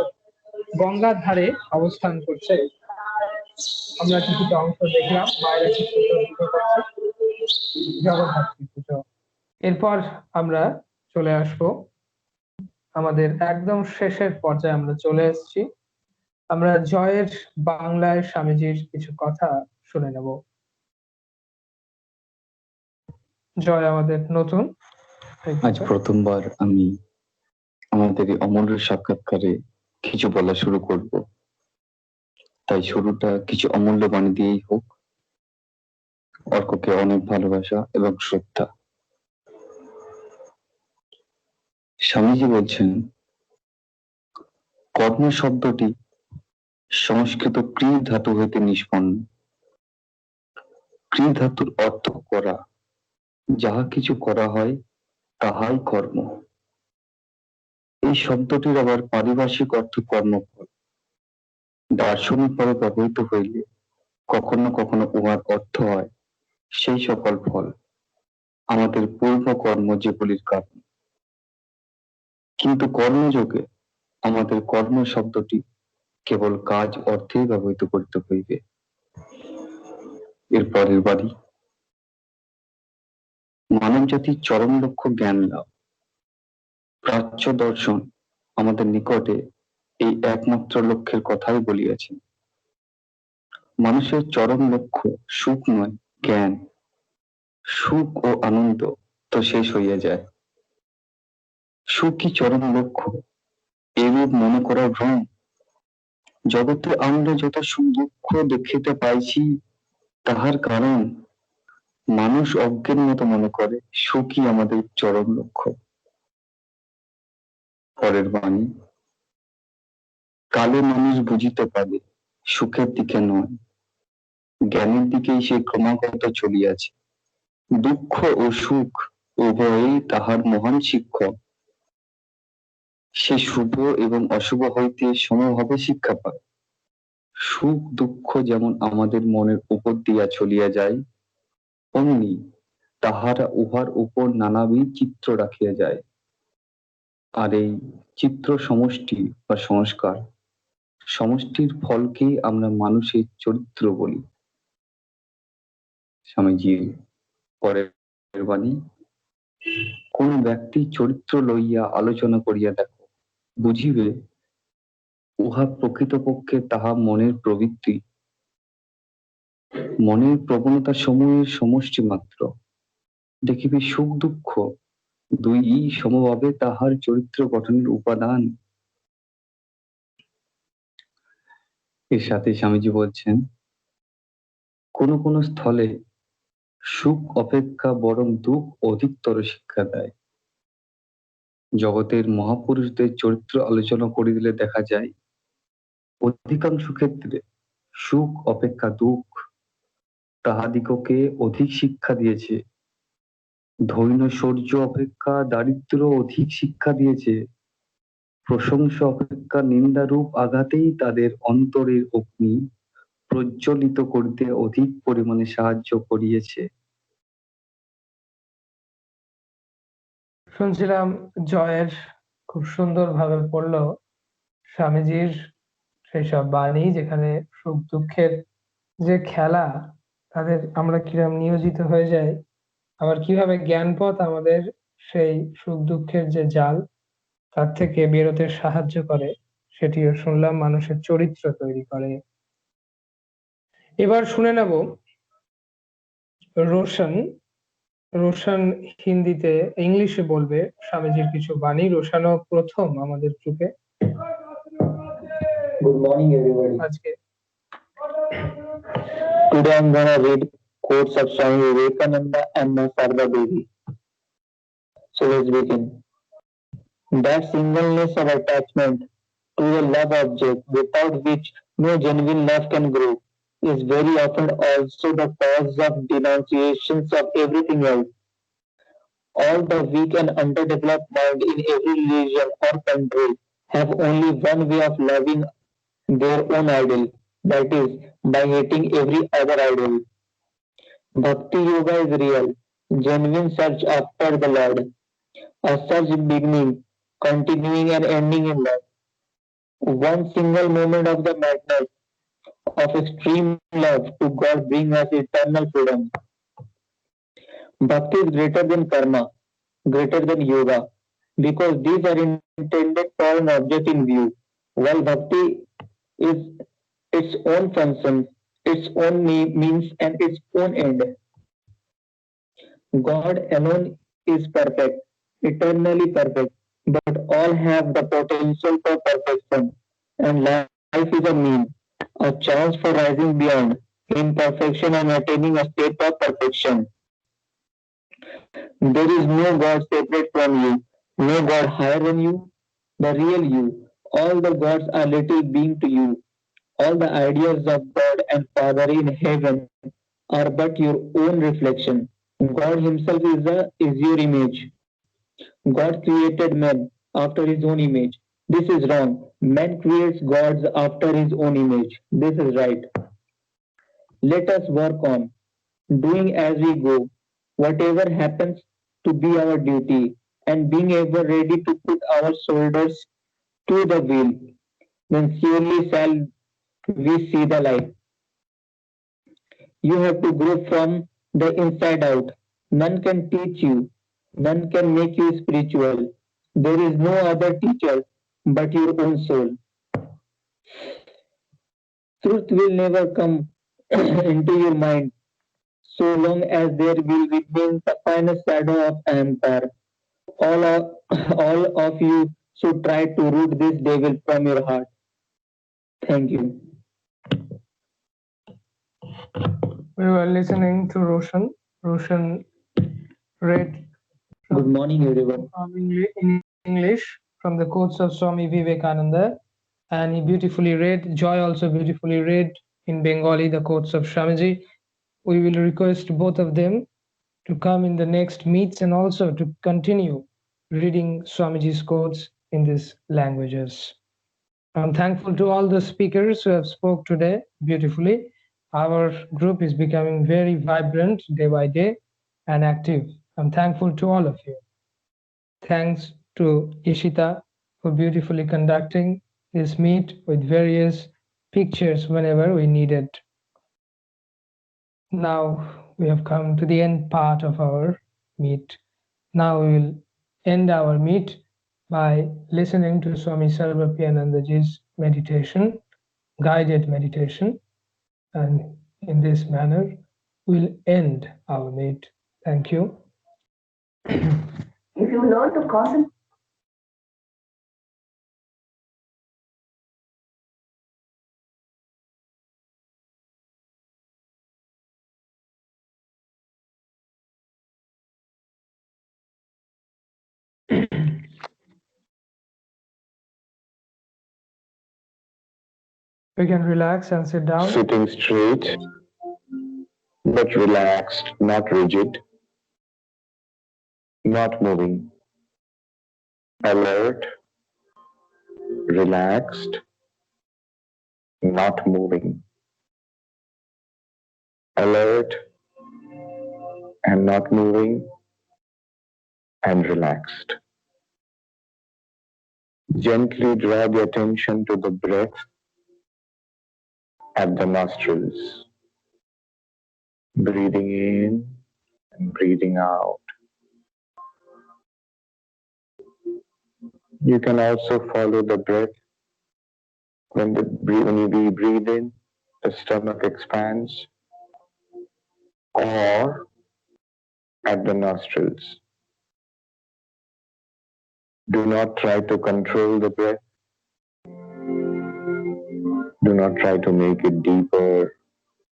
গঙ্গার ধারে অবস্থান করছে। আমরা কিছুটা অংশ দেখলাম, মায়েরা কি পুজো করছে, জগদ্ধাত্রী পুজো। এরপর আমরা চলে আসবো আমাদের একদম শেষের পর্যায়ে। আমরা চলে এসেছি, আমরা জয়ের বাংলায় স্বামীজির কিছু কথা শুনে নেব। জয় আমাদের নতুন। আজ প্রথমবার আমি আমাদের এই অমূল্য সাক্ষাৎকারে কিছু বলা শুরু করব, তাই শুরুটা কিছু অমূল্য বাণী দিয়েই হোক। অর্ককে অনেক ভালোবাসা এবং শ্রদ্ধা। স্বামীজি বলছেন, কর্ম শব্দটি সংস্কৃত ক্রি ধাতু হইতে নিষ্পন্ন। ক্রি ধাতুর অর্থ করা, যাহা কিছু করা হয় তাহাই কর্ম। এই শব্দটির আবার পারিভাষিক অর্থ কর্মফল। দার্শনিকভাবে ব্যবহৃত হইলে কখনো কখনো উহার অর্থ হয় সেই সকল ফল, আমাদের পূর্ব কর্ম যেগুলির কারণ। কিন্তু কর্মযোগে আমাদের কর্ম শব্দটি কেবল কাজ অর্থেই ব্যবহৃত করিতে হইবে। এর পরের বাড়ি, মানব জাতির চরম লক্ষ্য জ্ঞান লাভ। প্রাচ্য দর্শন আমাদের নিকটে এই একমাত্র লক্ষ্যের কথাই বলিয়াছেন। মানুষের চরম লক্ষ্য সুখ নয়, জ্ঞান। সুখ ও আনন্দ তো শেষ হইয়া যায়। সুখই চরম লক্ষ্য, এরূপ মনে করা ভ্রম। জগতে আমরা যত সুখ দুঃখ দেখিতে পাইছি, তাহার কারণ মানুষ অজ্ঞের মতো মনে করে সুখই আমাদের চরম লক্ষ্য। পরের বাণী, কালে মানুষ বুঝিতে পারে সুখের দিকে নয়, জ্ঞানের দিকেই সে ক্রমাগত চলিয়াছে। দুঃখ ও সুখ উভয়ই তাহার মহান শিক্ষক। সে শুভ এবং অশুভ হইতে সমভাবে শিক্ষা পায়। সুখ দুঃখ যেমন আমাদের মনের উপর দিয়া চলিয়া যায়, অমনি তাহারা উহার উপর নানাবিধ চিত্র রাখিয়া যায়। আর এই চিত্র সমষ্টি বা সংস্কার, সমষ্টির ফলকেই আমরা মানুষের চরিত্র বলি। স্বামীজির পরের বাণী, কোন ব্যক্তি চরিত্র লইয়া আলোচনা করিয়া দেখো, বুঝিবে উহা প্রকৃতপক্ষে তাহা মনের প্রবৃত্তি, মনের প্রবণতা সমূহের সমষ্টি মাত্র। দেখিবে সুখ দুঃখ দুই সমভাবে তাহার চরিত্র গঠনের উপাদান। এর সাথে স্বামীজি বলছেন, কোন কোন স্থলে সুখ অপেক্ষা বরং দুঃখ অধিকতর শিক্ষা দেয়। জগতের মহাপুরুষদের চরিত্র আলোচনা করে দিলে দেখা যায়, অধিকাংশ ক্ষেত্রে সুখ অপেক্ষা দুঃখ তাহাদিগকে অধিক শিক্ষা দিয়েছে। ধৈর্য শৌর্য অপেক্ষা দারিদ্র্য অধিক শিক্ষা দিয়েছে। প্রশংসা অপেক্ষা নিন্দারূপ আঘাতেই তাদের অন্তরের অগ্নি প্রজ্বলিত করতে অধিক পরিমাণে সাহায্য করিয়েছে। শুনছিলাম জয়ের খুব সুন্দরভাবে পড়লো স্বামীজির সেই সব বাণী, যেখানে সুখ দুঃখের যে খেলা, তাদের আমরা কিরকম নিয়োজিত হয়ে যাই, আবার কিভাবে জ্ঞানপথ আমাদের সেই সুখ দুঃখের যে জাল, তার থেকে বেরোতে সাহায্য করে, সেটিও শুনলাম মানুষের চরিত্র তৈরি করে। এবার শুনে নেব রোশন। রোশন হিন্দিতে, ইংলিশে বলবে স্বামীজির কিছু বাণী। রোশনও প্রথম আমাদের গ্রুপে Good morning, everybody. আজকে। Today I'm gonna read quotes of Swami Vivekananda and my Sarda Devi. So let's begin. That singleness of attachment to the love object, without which no genuine love can grow, is very often also the cause of denunciations of everything else. All the weak and underdeveloped mind in every religion or country have only one way of loving their own idol, that is, by hating every other idol. Bhakti Yoga is real, genuine search after the Lord, a search beginning, continuing and ending in love. One single moment of the madness of extreme love to God brings us eternal freedom. Bhakti is greater than karma, greater than yoga, because these are intended for an object in view, while bhakti is its own function, its own means, and its own end. God alone is perfect, eternally perfect, but all have the potential for perfection, and life is a mean, a chance for rising beyond imperfection and attaining a state of perfection. There is no God separate from you, no God higher than you, the real you. All the gods are little being to you. All the ideas of God and Father in heaven are but your own reflection. God Himself is your image. God created man after His own image. This is wrong. Man creates gods after his own image. This is right. Let us work on doing as we go, whatever happens to be our duty, and being ever ready to put our shoulders to the wheel. Then surely shall we see the light. You have to grow from the inside out. None can teach you, none can make you spiritual. There is no other teacher but your own soul. Truth will never come into your mind so long as there will remain the finest shadow of empire. All of, all of you should try to root this devil from your heart. Thank you. We were listening to Roshan. Roshan read Good morning, everyone. in English from the quotes of Swami Vivekananda, and he beautifully read. Joy also beautifully read in Bengali the quotes of Swamiji. We will request both of them to come in the next meets and also to continue reading Swamiji's quotes in these languages. I'm thankful to all the speakers who have spoke today beautifully. Our group is becoming very vibrant day by day and active. I'm thankful to all of you. Thanks to Ishita for beautifully conducting this meet with various pictures whenever we needed. Now we have come to the end part of our meet. Now we will end our meet by listening to Swami Sarvapriyanandaji's meditation, guided meditation, and in this manner we'll end our meet. Thank you. If you learn to concentrate. We can relax and sit down. Sitting straight, but relaxed, not rigid, not moving. Alert, relaxed, not moving. Alert and not moving. and relaxed. Gently draw the attention to the breath at the nostrils, breathing in and breathing out. You can also follow the breath. When we breathe in, the stomach expands, or at the nostrils. Do not try to control the breath. Do not try to make it deeper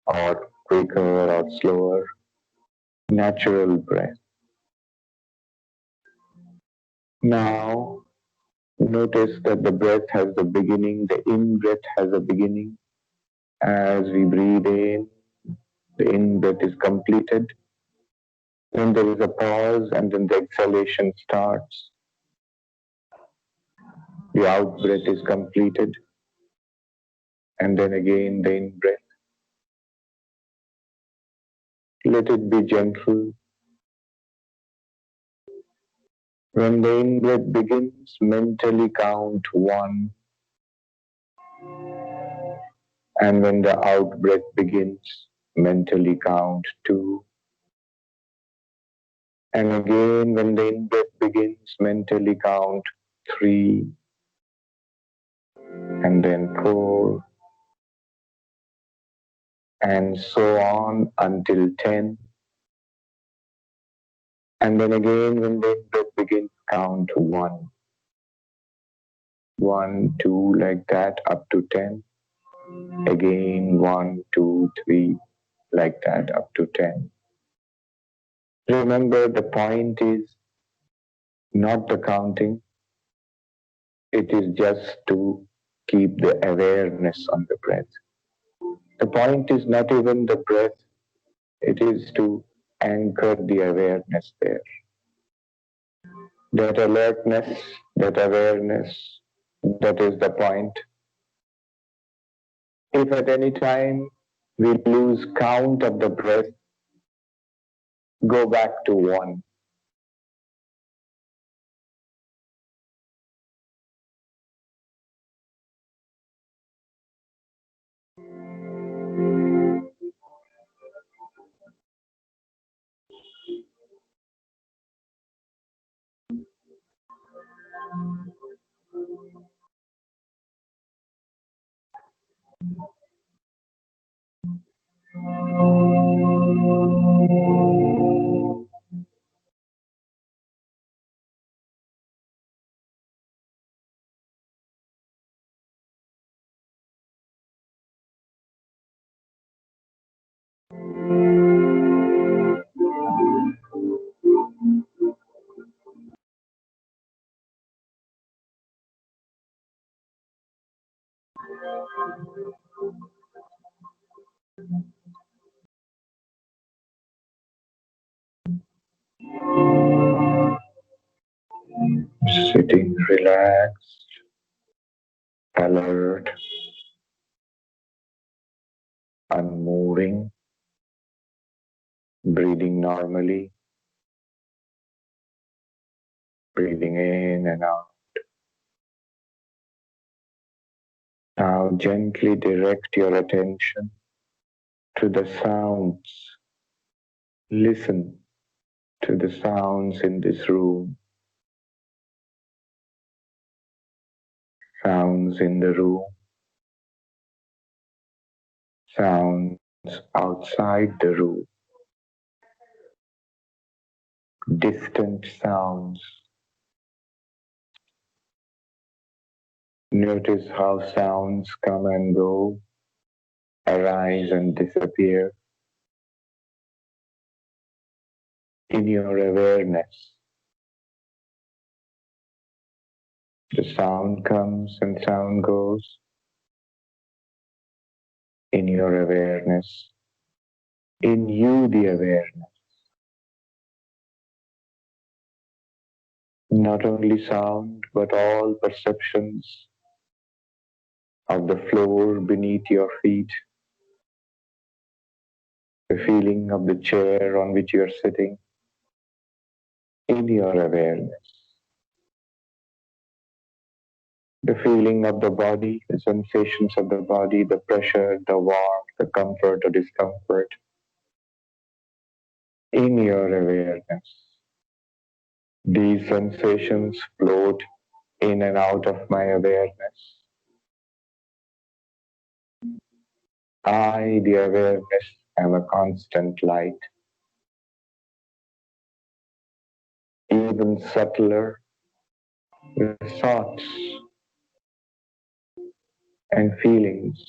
or quicker or slower. Natural breath. Now, notice that the breath has the beginning, the in breath has a beginning. As we breathe in, the in breath is completed. Then there is a pause and then the exhalation starts. The out breath is completed. And then again the in breath. Let it be gentle. When the in breath begins, mentally count 1. And when the out breath begins, mentally count 2. And again, when the in breath begins, mentally count 3. And then 4. And so on until 10. And then again, when the in breath begins, count 1. 1, 2, like that, up to 10. Again, 1, 2, 3, like that, up to 10. Remember, the point is not the counting. It is just to keep the awareness on the breath. The point is not even the breath. It is to anchor the awareness there. That alertness, that awareness, that is the point. If at any time we lose count of the breath, go back to 1. Sitting relaxed, alert, unmoving, breathing normally, breathing in and out. Now gently direct your attention to the sounds. Listen to the sounds in this room. Sounds in the room. Sounds outside the room. Distant sounds. Notice how sounds come and go, arise and disappear. In your awareness, the sound comes and sound goes. In your awareness, in you the awareness. Not only sound, but all perceptions of the floor beneath your feet, the feeling of the chair on which you are sitting, in your awareness. The feeling of the body, the sensations of the body, the pressure, the warmth, the comfort or discomfort, in your awareness. These sensations float in and out of my awareness. I, the awareness, am a constant light. Even subtler, the thoughts and feelings,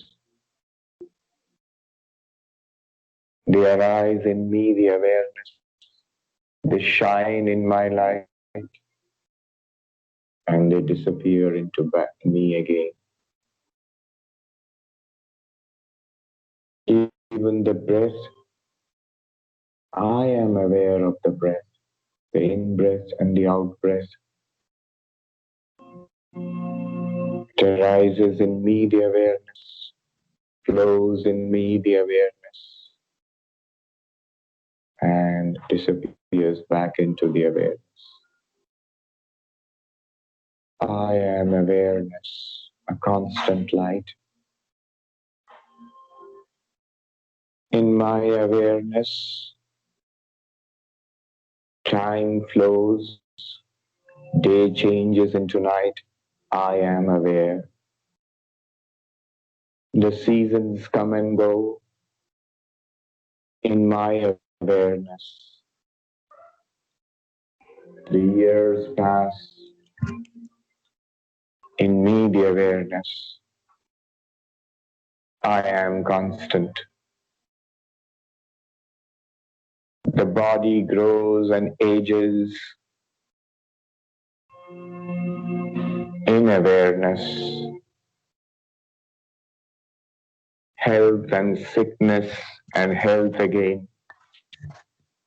they arise in me, the awareness. They shine in my light and they disappear into me again. Even the breath, I am aware of the breath, the in-breath and the out-breath. It arises in me, the awareness, flows in me, the awareness, and disappears back into the awareness. I am awareness, a constant light. In my awareness, time flows, day changes into night. I am aware. The seasons come and go in my awareness. The years pass in me, the awareness. I am constant. The body grows and ages in awareness. Health and sickness and health again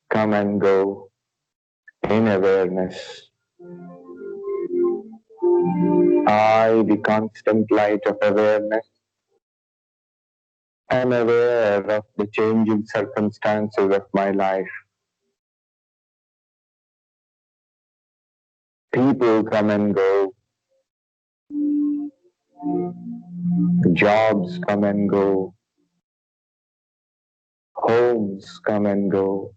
come and go in awareness. I, the constant light of awareness, am aware of the changing circumstances of my life. People come and go. Jobs come and go. Homes come and go.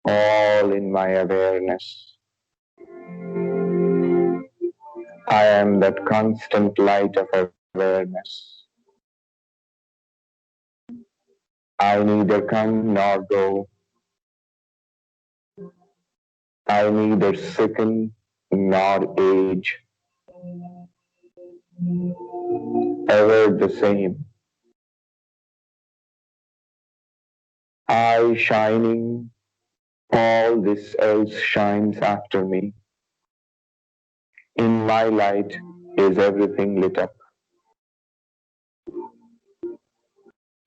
All in my awareness. I am that constant light of awareness. I neither come nor go. I neither sicken nor age. Ever the same. I shining, all this else shines after me. In my light is everything lit up.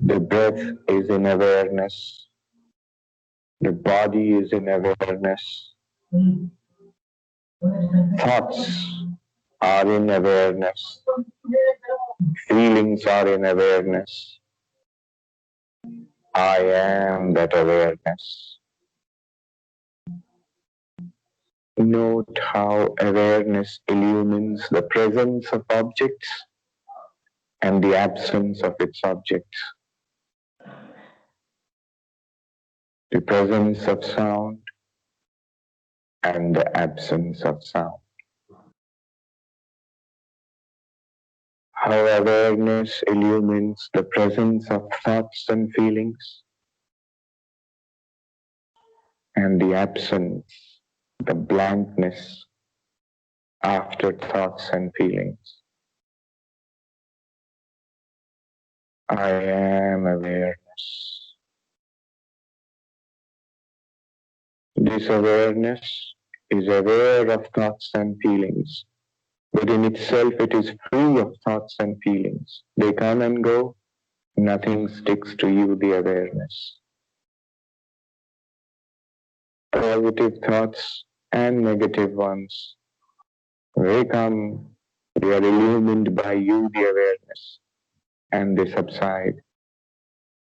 The breath is in awareness. The body is in awareness. Thoughts are in awareness. Feelings are in awareness. I am that awareness. Note how awareness illumines the presence of objects and the absence of its objects. The presence of sound and the absence of sound. How awareness illumines the presence of thoughts and feelings and the absence, the blankness after thoughts and feelings. I am awareness. This awareness is aware of thoughts and feelings, but in itself it is free of thoughts and feelings. They come and go, nothing sticks to you, the awareness. Positive thoughts and negative ones, they come, they are illumined by you, the awareness, and they subside.